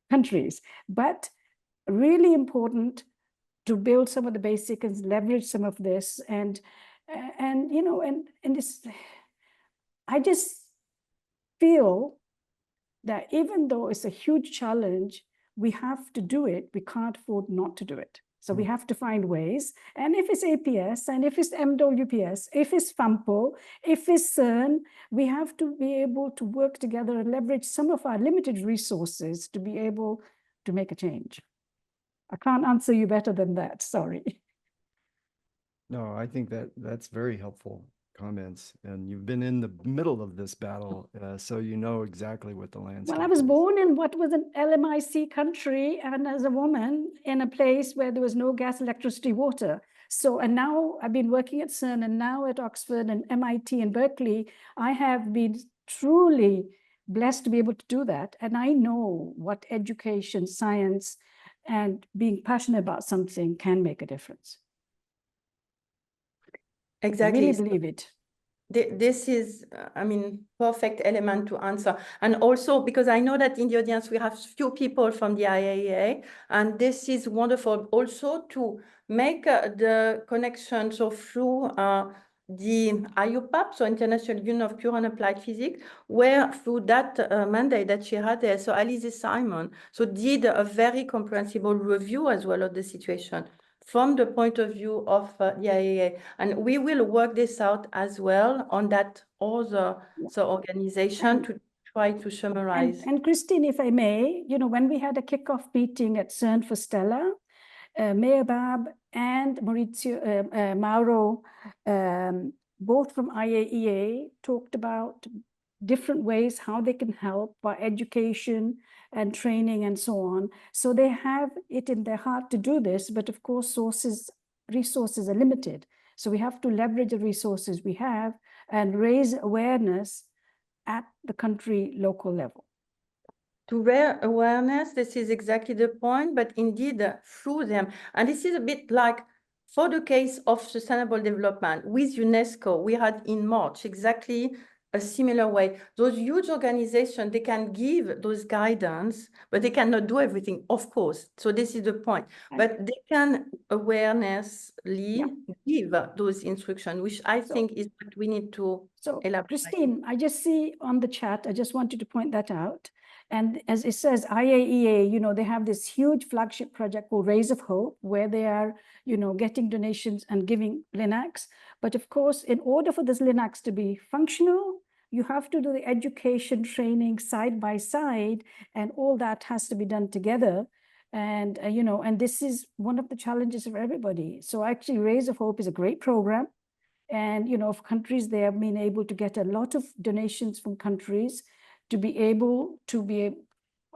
countries, but really important to build some of the basics and leverage some of this. And this, I just feel that even though it's a huge challenge, we have to do it. We can't afford not to do it. So we have to find ways. And if it's APS, and if it's MWPS, if it's FAMPO, if it's CERN, we have to be able to work together and leverage some of our limited resources to be able to make a change. I can't answer you better than that, sorry. No, I think that's very helpful comments, and you've been in the middle of this battle, so you know exactly what the landscape Well, I was is. born in what was an LMIC country, and as a woman in a place where there was no gas, electricity, water. So, and now I've been working at CERN and now at Oxford and MIT and Berkeley. I have been truly blessed to be able to do that. And I know what education, science, and being passionate about something can make a difference. Exactly. I really believe it. This is, perfect element to answer. And also, because I know that in the audience, we have few people from the IAEA, and this is wonderful also to make the connection. So through the IUPAP, so International Union of Pure and Applied Physics, where through that mandate that she had there, so Alice Simon, so did a very comprehensible review as well of the situation from the point of view of the IAEA. And we will work this out as well on that other organization to try to summarize. And Christine, if I may, you know, when we had a kickoff meeting at CERN for Stella, Mayor Bab and Mauro, both from IAEA, talked about different ways how they can help by education and training and so on. So they have it in their heart to do this, but of course, resources are limited. So we have to leverage the resources we have and raise awareness at the country local level. To raise awareness, this is exactly the point, but indeed through them. And this is a bit like for the case of sustainable development with UNESCO, we had in March exactly a similar way. Those huge organizations, they can give those guidance, but they cannot do everything, of course. So this is the point. But they can awarenessly give those instructions, which I think is what we need to elaborate. Christine, I just see on the chat, I just wanted to point that out. And as it says, IAEA, you know, they have this huge flagship project called Rays of Hope, where they are, you know, getting donations and giving linacs. But of course, in order for this linacs to be functional, you have to do the education training side by side, and all that has to be done together. And, you know, and this is one of the challenges of everybody. So actually, Rays of Hope is a great program. And, you know, of countries, they have been able to get a lot of donations from countries to be able to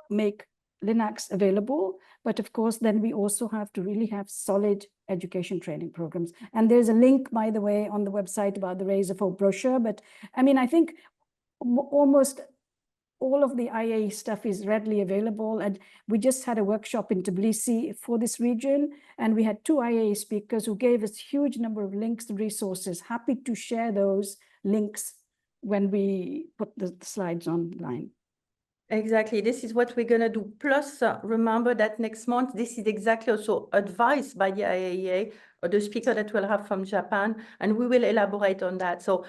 make linacs available. But of course, then we also have to really have solid education training programs. And there's a link, by the way, on the website about the Rays of Hope brochure. But I mean, I think almost all of the IAEA stuff is readily available. And we just had a workshop in Tbilisi for this region. And we had 2 IAEA speakers who gave us a huge number of links and resources. Happy to share those links when we put the slides online. Exactly. This is what we're going to do. Plus, remember that next month, this is exactly also advised by the IAEA, or the speaker that we'll have from Japan, and we will elaborate on that. So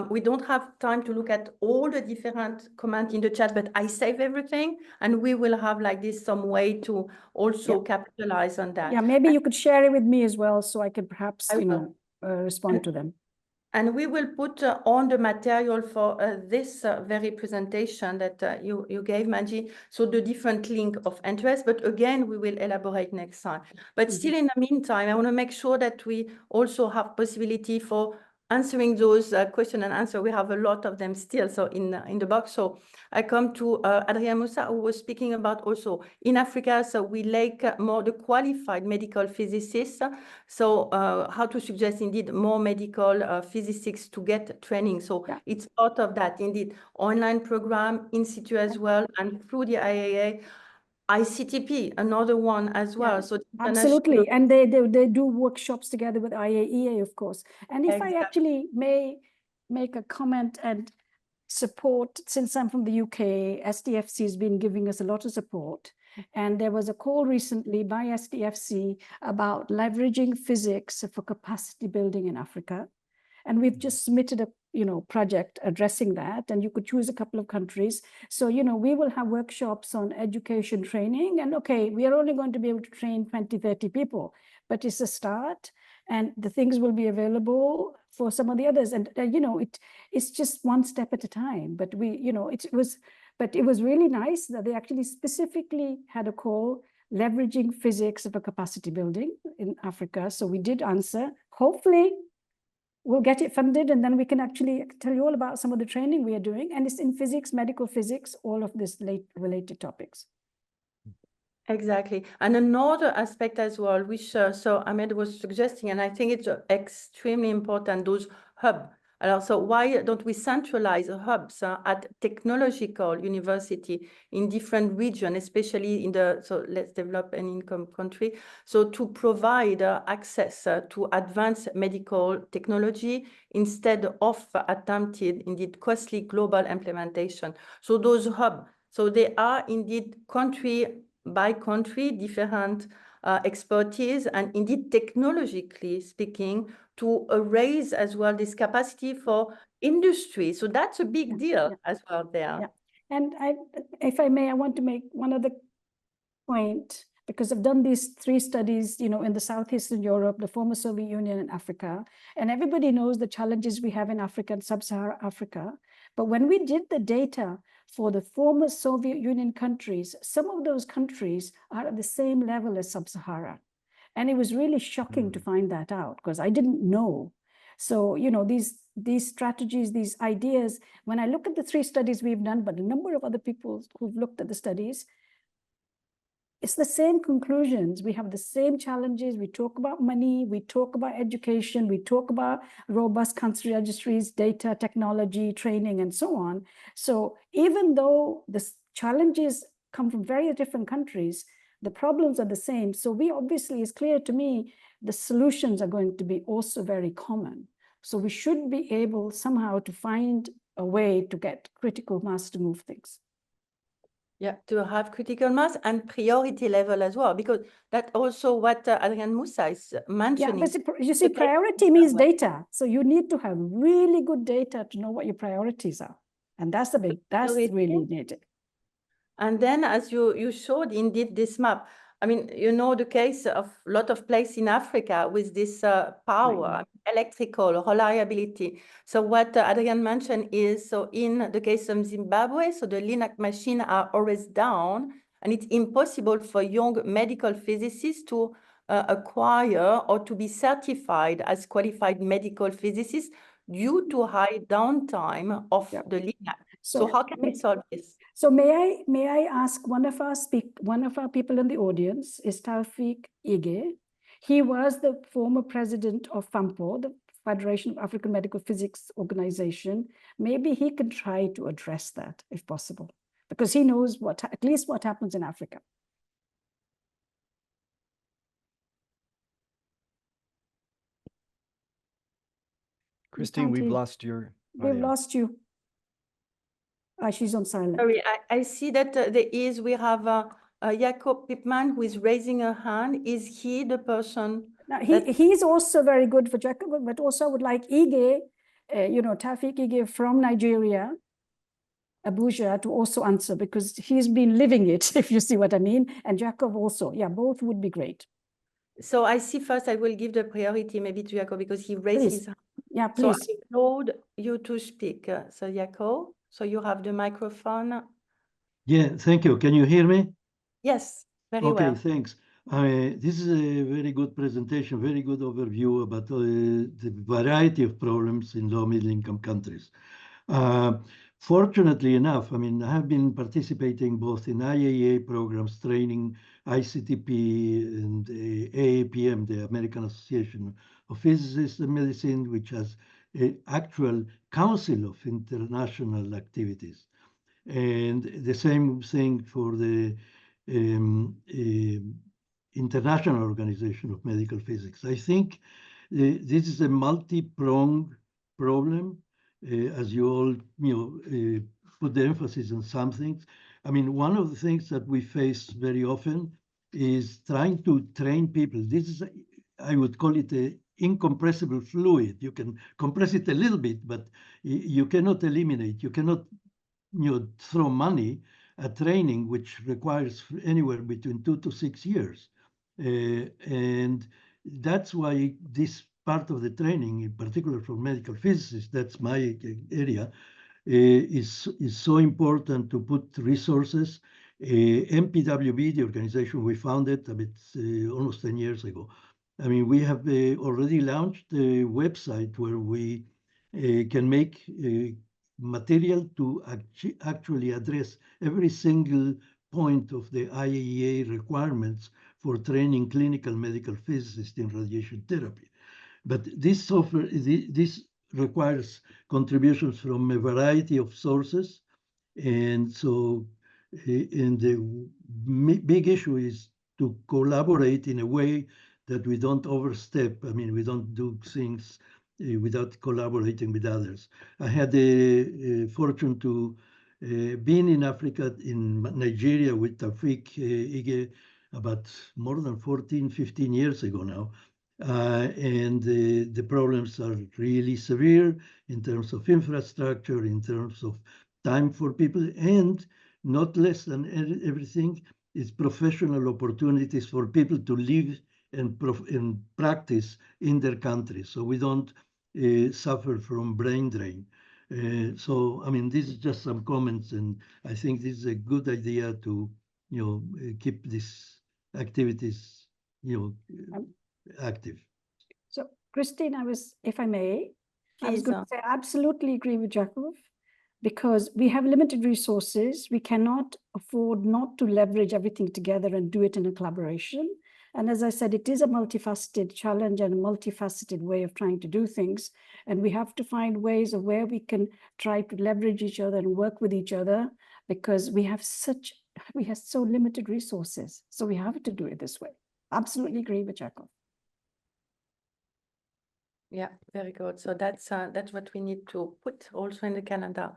we don't have time to look at all the different comments in the chat, but I save everything, and we will have like this some way to also capitalize on that. Yeah, maybe you could share it with me as well, so I could perhaps, you know, respond to them. And we will put on the material for this very presentation that you gave, Manjit, so the different link of interest. But again, we will elaborate next time. But still, in the meantime, I want to make sure that we also have possibility for answering those question and answer. We have a lot of them still, so in the box. So I come to Adrien Moussa, who was speaking about also in Africa. So we lack more the qualified medical physicists. So how to suggest indeed more medical physicists to get training. So it's part of that indeed online program in situ as well, and through the IAEA. ICTP, another one as well. So absolutely, and they do workshops together with IAEA, of course. And if I actually may make a comment and support, since I'm from the UK, SDFC has been giving us a lot of support. And there was a call recently by SDFC about leveraging physics for capacity building in Africa. And we've just submitted a project addressing that, and you could choose a couple of countries. So, we will have workshops on education training, and okay, we are only going to be able to train 20, 30 people, but it's a start, and the things will be available for some of the others. And, it's just one step at a time, but it was really nice that they actually specifically had a call leveraging physics for capacity building in Africa. So we did answer. Hopefully, we'll get it funded, and then we can actually tell you all about some of the training we are doing. And it's in physics, medical physics, all of this related topics. Exactly. And another aspect as well, which so Ahmed was suggesting, and I think it's extremely important, those hubs. So why don't we centralize hubs at technological university in different regions, especially in the less developed and income country, so to provide access to advanced medical technology instead of attempted, indeed, costly global implementation. So those hubs, so they are indeed country by country, different expertise, and indeed technologically speaking, to raise as well this capacity for industry. So that's a big deal as well there. Yeah. And if I may, I want to make one other point, because I've done these 3 studies, in the Southeastern Europe, the former Soviet Union, and Africa. And everybody knows the challenges we have in Africa and Sub-Saharan Africa. But when we did the data for the former Soviet Union countries, some of those countries are at the same level as Sub-Saharan. And it was really shocking to find that out, because I didn't know. So, you know, these strategies, these ideas, when I look at the 3 studies we've done, but a number of other people who've looked at the studies, it's the same conclusions. We have the same challenges. We talk about money, we talk about education, we talk about robust cancer registries, data, technology, training, and so on. So even though the challenges come from very different countries, the problems are the same. So we obviously, it's clear to me, the solutions are going to be also very common. So we should be able somehow to find a way to get critical mass to move things. Yeah, to have critical mass and priority level as well, because that's also what Adrian Moussa is mentioning. Yeah, but you see, priority means data. So you need to have really good data to know what your priorities are. And that's really needed. And then, as you showed indeed this map, I mean, you know, the case of a lot of places in Africa with this power, electrical reliability. So what Adrian mentioned is, so in the case of Zimbabwe, so the linac machines are always down, and it's impossible for young medical physicists to acquire or to be certified as qualified medical physicists due to high downtime of the linac. So how can we solve this? So may I ask one of our people in the audience is Taufik Ige. He was the former president of FAMPO, the Federation of African Medical Physics Organization. Maybe he can try to address that if possible, because he knows at least what happens in Africa. Christine, we've lost your audio. We've lost you. She's on silent. Sorry, I see that we have Jacob Pipman who is raising a hand. Is he the person? Now, he's also very good for Jacob, but also would like Ige, you know, Taufik Ige from Nigeria, Abuja, to also answer, because he's been living it, if you see what I mean. And Jacob also. Yeah, both would be great. So I see first I will give the priority maybe to Jacob because he raised his hand. Yeah, please. So I allowed you to speak. So Jacob, so you have the microphone. Yeah, thank you. Can you hear me? Yes, very well. Okay, thanks. This is a very good presentation, very good overview about the variety of problems in low middle income countries. Fortunately enough, I mean, I have been participating both in IAEA programs, training ICTP and AAPM, the American Association of Physicists in Medicine, which has an actual council of international activities. And the same thing for the International Organization of Medical Physics. I think this is a multi-pronged problem, as you all put the emphasis on some things. I mean, one of the things that we face very often is trying to train people. This is, I would call it an incompressible fluid. You can compress it a little bit, but you cannot eliminate. You cannot throw money at training, which requires anywhere between 2 to 6 years. And that's why this part of the training, in particular for medical physicists, that's my area, is so important to put resources. MPWB, the organization we founded almost 10 years ago. I mean, we have already launched a website where we can make material to actually address every single point of the IAEA requirements for training clinical medical physicists in radiation therapy. But this software, this requires contributions from a variety of sources. And so, and the big issue is to collaborate in a way that we don't overstep. I mean, we don't do things without collaborating with others. I had the fortune to being in Africa, in Nigeria with Taufik Ige about more than 14, 15 years ago now. And the problems are really severe in terms of infrastructure, in terms of time for people, and not less than everything is professional opportunities for people to live and practice in their country, so we don't suffer from brain drain. So, I mean, this is just some comments, and I think this is a good idea to, keep these activities, active. So, Christine, if I may, I was Please. going to say, I absolutely agree with Jakov, because we have limited resources. We cannot afford not to leverage everything together and do it in a collaboration. And as I said, it is a multifaceted challenge and a multifaceted way of trying to do things. And we have to find ways of where we can try to leverage each other and work with each other, because we have so limited resources. So we have to do it this way. Absolutely agree with Jakov. Yeah, very good. So that's what we need to put also in the calendar.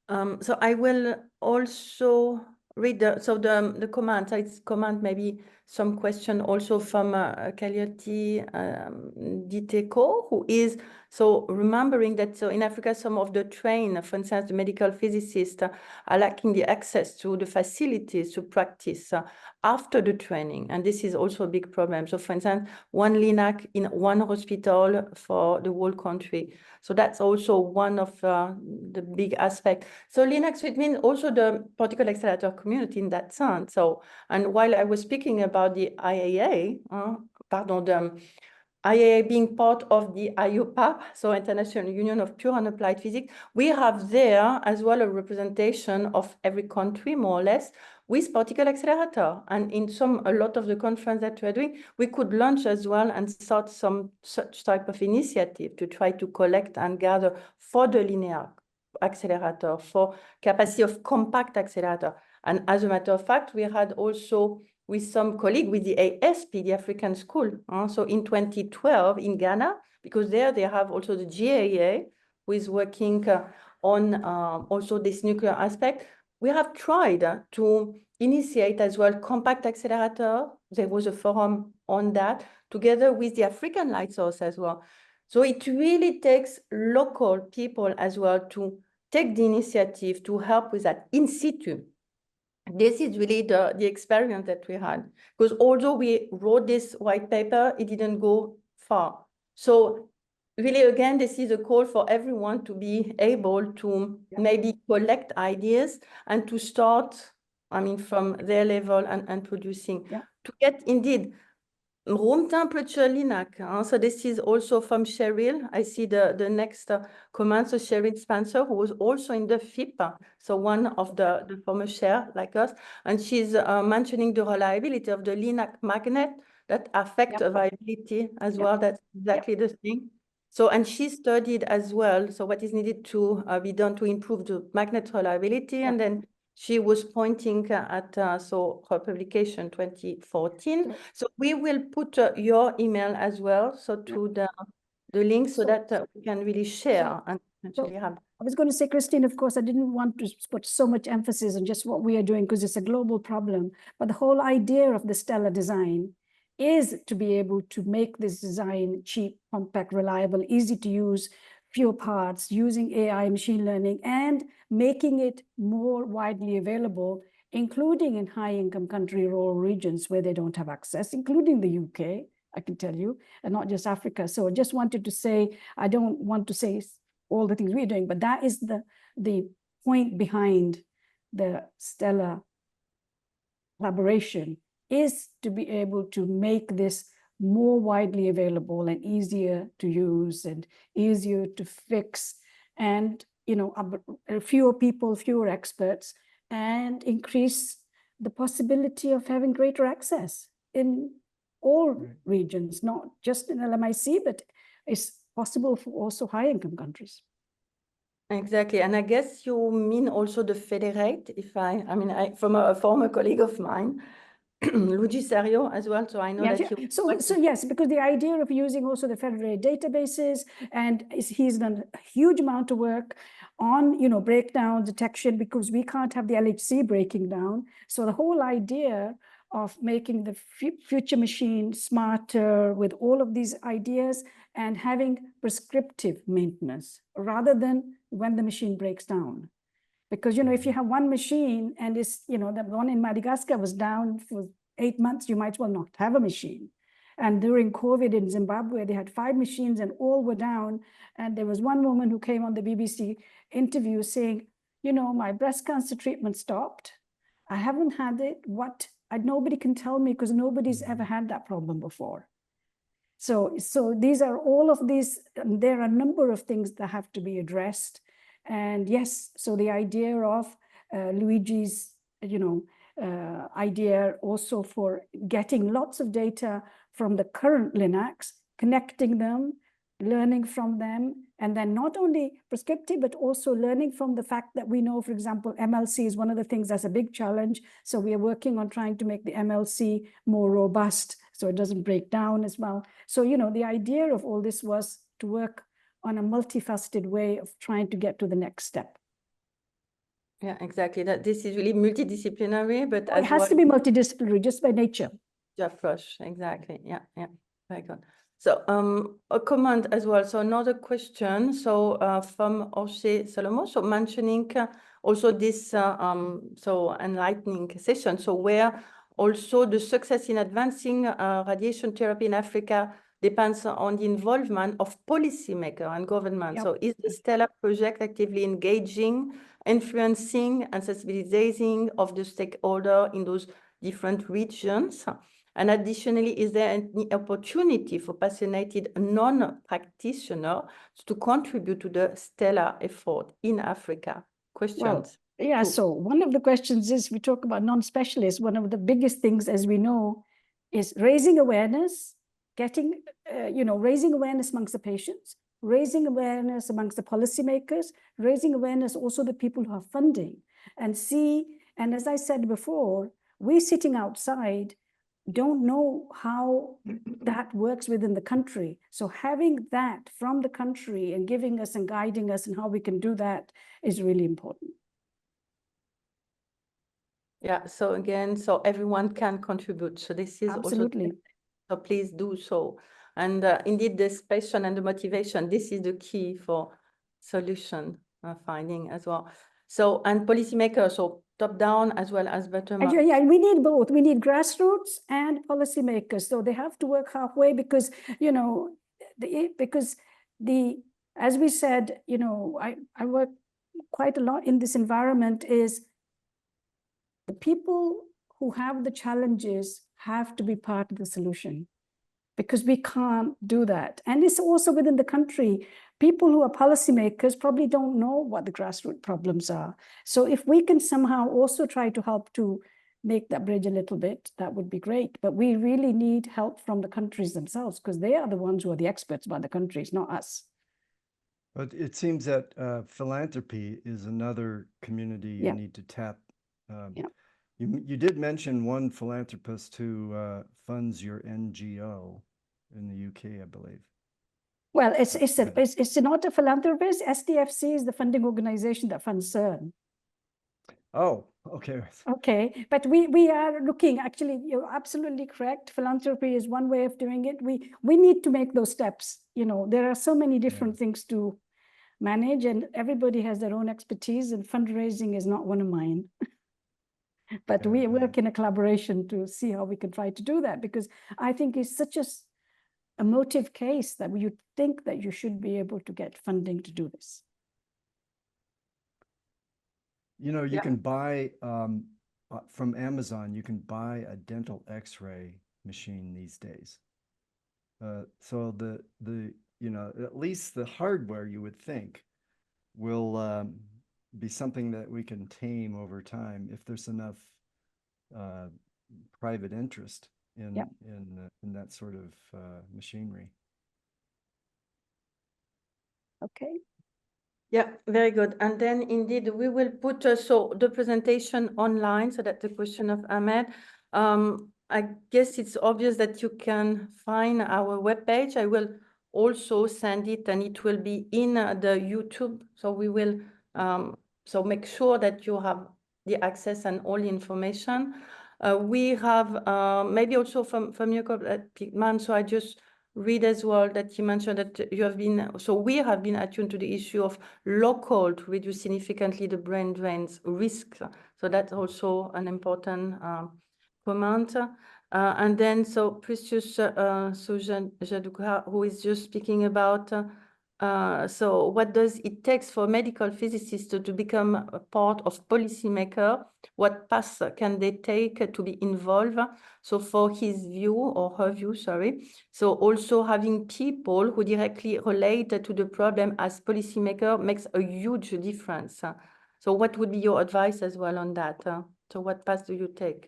So I will also read the comment. It's comment, maybe some question also from Kalioti Diteko, who is remembering that in Africa, some of the trained, for instance, the medical physicists are lacking the access to the facilities to practice after the training. And this is also a big problem. So for instance, one linac in one hospital for the whole country. So that's also one of the big aspects. So linacs, it means also the particle accelerator community in that sense. So, and while I was speaking about the IAEA, the IAEA being part of the IUPAP, so International Union of Pure and Applied Physics, we have there as well a representation of every country, more or less, with particle accelerator. And in a lot of the conference that we're doing, we could launch as well and start some such type of initiative to try to collect and gather for the linear accelerator, for capacity of compact accelerator. And as a matter of fact, we had also with some colleague with the ASP, the African School. So in 2012 in Ghana, because there they have also the GAA, who is working on also this nuclear aspect. We have tried to initiate as well compact accelerator. There was a forum on that together with the African light source as well. So it really takes local people as well to take the initiative to help with that in situ. This is really the experience that we had, because although we wrote this white paper, it didn't go far. So really, again, this is a call for everyone to be able to maybe collect ideas and to start, I mean, from their level and producing, to get indeed room temperature linac. So this is also from Cheryl. I see the next comment. So Cheryl Spencer, who was also in the FIP, so one of the former chair like us, and she's mentioning the reliability of the linac magnet that affect viability as well. That's exactly the thing. So, and she studied as well, so what is needed to be done to improve the magnet reliability, and then she was pointing at her publication 2014. So we will put your email as well, so to the link, so that we can really share and actually have. I was going to say, Christine, of course, I didn't want to put so much emphasis on just what we are doing because it's a global problem. But the whole idea of the Stellar design is to be able to make this design cheap, compact, reliable, easy to use, fewer parts, using AI, machine learning, and making it more widely available, including in high-income country rural regions where they don't have access, including the UK, I can tell you, and not just Africa. So I just wanted to say, I don't want to say all the things we're doing, but that is the point behind the Stellar collaboration, is to be able to make this more widely available and easier to use and easier to fix, and fewer people, fewer experts, and increase the possibility of having greater access in all regions, not just in LMIC, but it's possible for also high-income countries. Exactly, and I guess you mean also the federate, from a former colleague of mine, Luigi Serio as well, so I know that you... So yes, because the idea of using also the federated databases, and he's done a huge amount of work on, breakdown detection, because we can't have the LHC breaking down. So the whole idea of making the future machine smarter with all of these ideas and having prescriptive maintenance rather than when the machine breaks down. Because, if you have one machine and it's, the one in Madagascar was down for 8 months, you might as well not have a machine. And during COVID in Zimbabwe, they had 5 machines and all were down. And there was one woman who came on the BBC interview saying, you know, my breast cancer treatment stopped. I haven't had it. Nobody can tell me because nobody's ever had that problem before. So these are all of these, there are a number of things that have to be addressed. And yes, so the idea of Luigi's, idea also for getting lots of data from the current linacs, connecting them, learning from them, and then not only prescriptive, but also learning from the fact that we know, for example, MLC is one of the things that's a big challenge. So we are working on trying to make the MLC more robust so it doesn't break down as well. So, the idea of all this was to work on a multifaceted way of trying to get to the next step. Yeah, exactly. That this is really multidisciplinary, but it has to be multidisciplinary just by nature. Approach, exactly. Yeah, very good. So a comment as well. So another question. So from Oshe Salomo. So mentioning also this so enlightening session. So where also the success in advancing radiation therapy in Africa depends on the involvement of policymakers and government. Yep. So is the STELLA project actively engaging, influencing, and sensibilizing of the stakeholder in those different regions? And additionally, is there any opportunity for passionate non-practitioners to contribute to the STELLA effort in Africa? Questions? Well, yeah, so one of the questions is, we talk about non-specialists. One of the biggest things, as we know, is raising awareness, raising awareness amongst the patients, raising awareness amongst the policymakers, raising awareness also the people who have funding. And as I said before, we sitting outside don't know how that works within the country. So having that from the country and giving us and guiding us and how we can do that is really important. Yeah, so again, so everyone can contribute. So this is absolutely. Also, so please do so. And indeed, this passion and the motivation, this is the key for solution finding as well. So, and policymakers, so top down as well as bottom up. Yeah, we need both. We need grassroots and policymakers. So they have to work halfway because, as we said, I work quite a lot in this environment, is the people who have the challenges have to be part of the solution, because we can't do that. And it's also within the country. People who are policymakers probably don't know what the grassroots problems are. So if we can somehow also try to help to make that bridge a little bit, that would be great. But we really need help from the countries themselves, because they are the ones who are the experts about the countries, not us. But it seems that philanthropy is another community you need to tap. You did mention one philanthropist who funds your NGO in the UK, I believe. Well, it's not a philanthropist. SDFC is the funding organization that funds CERN. Oh, okay. Okay, but we are looking, actually, you're absolutely correct. Philanthropy is one way of doing it. We need to make those steps. There are so many different things to manage, and everybody has their own expertise, and fundraising is not one of mine. But we work in a collaboration to see how we can try to do that, because I think it's such a motive case that you think that you should be able to get funding to do this. You can buy from Amazon, you can buy a dental x-ray machine these days. So at least the hardware, you would think, will be something that we can tame over time if there's enough private interest in that sort of machinery. Okay. Yeah, very good. And then indeed, we will put so the presentation online, so that the question of Ahmed. I guess it's obvious that you can find our webpage. I will also send it, and it will be in the YouTube. So we will so make sure that you have the access and all the information. We have maybe also from your man. So I just read as well that you mentioned that you have been, so we have been attuned to the issue of local to reduce significantly the brain drain's risk. So that's also an important comment. And then, so Precious Jaduka, who is just speaking about, so what does it take for medical physicists to become a part of policymaker? What paths can they take to be involved? So for his view, or her view, sorry, so also having people who directly relate to the problem as policymaker makes a huge difference. So what would be your advice as well on that? So what path do you take?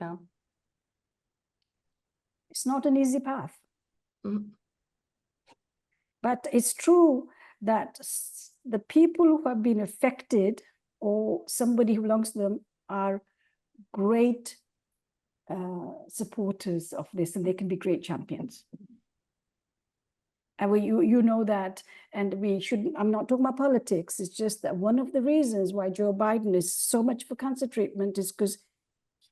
It's not an easy path. Mm. But it's true that the people who have been affected or somebody who belongs to them are great supporters of this, and they can be great champions. And you know that, and we shouldn't, I'm not talking about politics, it's just that one of the reasons why Joe Biden is so much for cancer treatment is because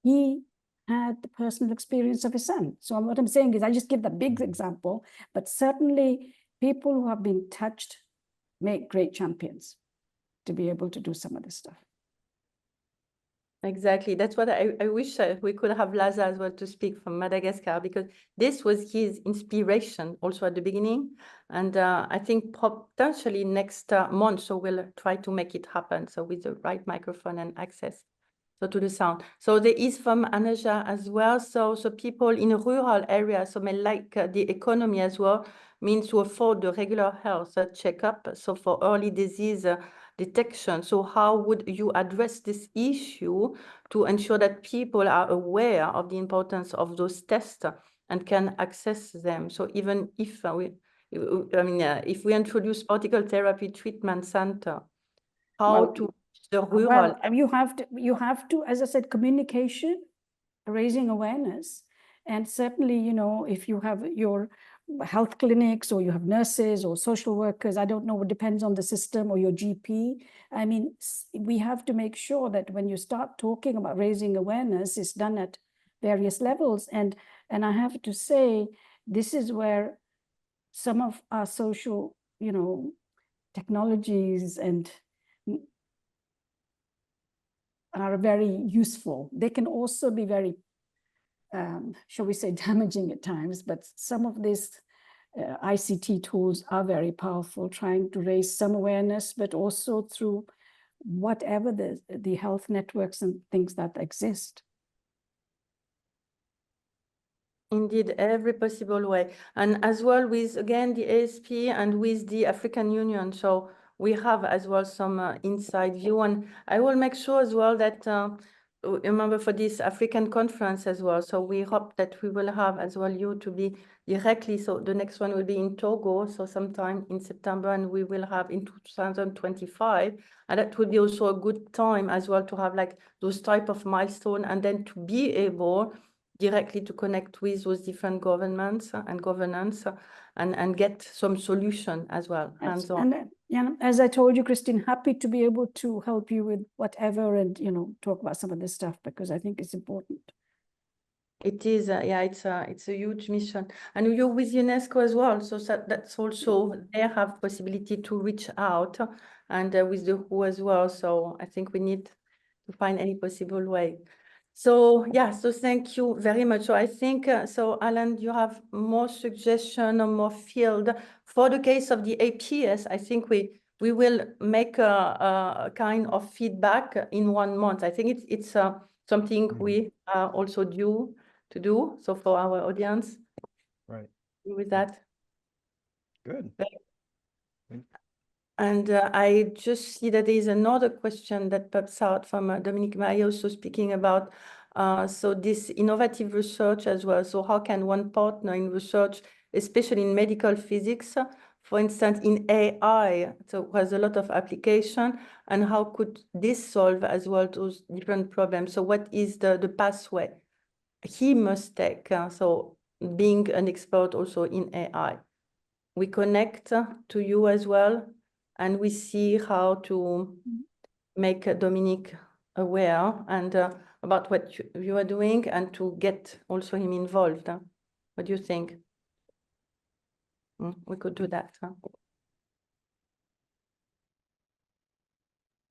he had the personal experience of his son. So what I'm saying is, I just give the big example, but certainly people who have been touched make great champions to be able to do some of this stuff. Exactly. That's what I wish we could have Laza as well to speak from Madagascar, because this was his inspiration also at the beginning. And I think potentially next month, so we'll try to make it happen. So with the right microphone and access so to the sound. So there is from Anaja as well. So people in rural areas, so may like the economy as well, means to afford the regular health checkup. So for early disease detection. So how would you address this issue to ensure that people are aware of the importance of those tests and can access them? So even if if we introduce particle therapy treatment center, how to the rural? Well, you have to, as I said, communication, raising awareness, and certainly, you know, if you have your health clinics or you have nurses or social workers, I don't know, it depends on the system, or your GP. I mean, we have to make sure that when you start talking about raising awareness, it's done at various levels. And I have to say, this is where some of our social, you know, technologies and are very useful. They can also be very, shall we say, damaging at times, but some of these ICT tools are very powerful, trying to raise some awareness, but also through whatever the health networks and things that exist. Indeed, every possible way. And as well with, again, the ASP and with the African Union. So we have as well some inside view. And I will make sure as well that, remember for this African conference as well. So we hope that we will have as well you to be directly. So the next one will be in Togo. So sometime in September, and we will have in 2025. And that would be also a good time as well to have like those type of milestone, and then to be able directly to connect with those different governments and governance and get some solution as well, hands-on. And yeah, as I told you, Christine, happy to be able to help you with whatever, and, you know, talk about some of this stuff, because I think it's important. It is, yeah, it's a huge mission. And you're with UNESCO as well, so that's also, they have possibility to reach out, and with the WHO as well. So I think we need to find any possible way. So yeah, so thank you very much. So I think, so Alan, you have more suggestion or more field for the case of the APS. I think we will make a kind of feedback in 1 month. I think it's something we are also due to do. So for our audience, Right. with that. Good. And I just see that there is another question that pops out from Dominique Maille, also speaking about so this innovative research as well. So how can one partner in research, especially in medical physics, for instance, in AI, so there's a lot of application, and how could this solve as well those different problems? So what is the pathway he must take? So being an expert also in AI, we connect to you as well, and we see how to make Dominique aware and about what you are doing, and to get also him involved. What do you think? We could do that.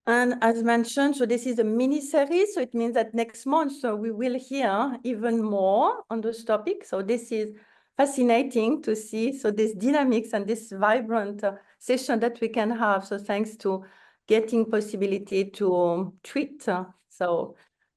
And as mentioned, so this is a mini series, so it means that next month, so we will hear even more on this topic. So this is fascinating to see, so this dynamics and this vibrant session that we can have. So thanks to getting possibility to treat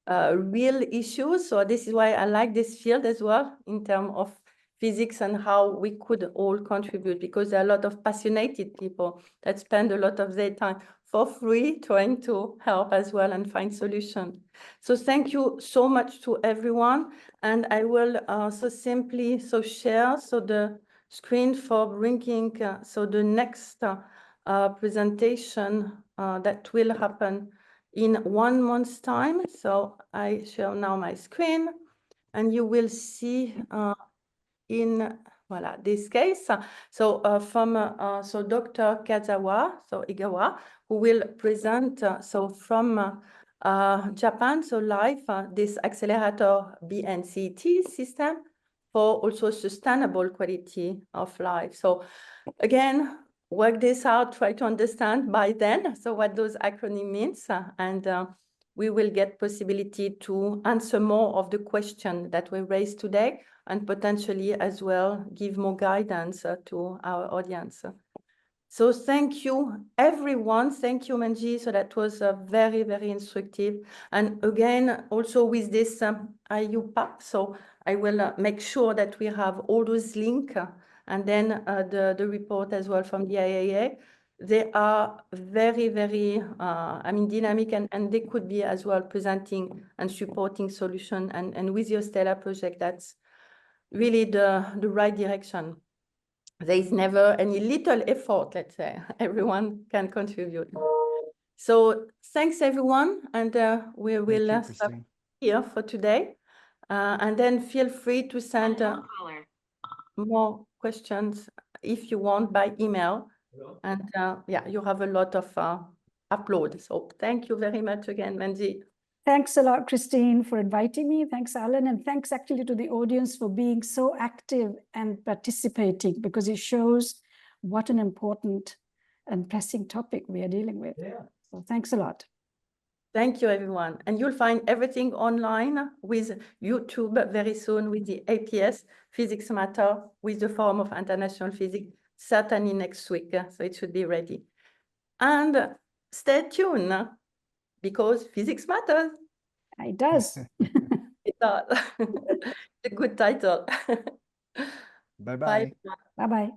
real issues. So this is why I like this field as well in terms of physics and how we could all contribute, because there are a lot of passionate people that spend a lot of their time for free trying to help as well and find solutions. So thank you so much to everyone. And I will simply share the screen for bringing the next presentation that will happen in 1 month's time. So I share now my screen, and you will see in this case, from Dr. Kazawa, Igawa, who will present from Japan, live this accelerator BNCT system for also sustainable quality of life. So again, work this out, try to understand by then, what those acronyms means, and we will get possibility to answer more of the questions that we raised today, and potentially as well give more guidance to our audience. So thank you, everyone. Thank you, Manjit. So that was very, very instructive. And again, also with this IUPAP, so I will make sure that we have all those links and then the report as well from the IAEA. They are very, very, dynamic, and they could be as well presenting and supporting solution. And with your Stella project, that's really the right direction. There is never any little effort, let's say. Everyone can contribute. So thanks, everyone. And we will stop here for today. And then feel free to send more questions if you want by email. And you have a lot of upload. So thank you very much again, Manjit. Thanks a lot, Christine, for inviting me. Thanks, Alan. And thanks actually to the audience for being so active and participating, because it shows what an important and pressing topic we are dealing with. Yeah. So thanks a lot. Thank you, everyone. And you'll find everything online with YouTube very soon with the APS Physics Matter with the Forum of International Physics, certainly next week. So it should be ready. And stay tuned, because physics matters. It does. It does. It's a good title. Bye-bye. Bye-bye.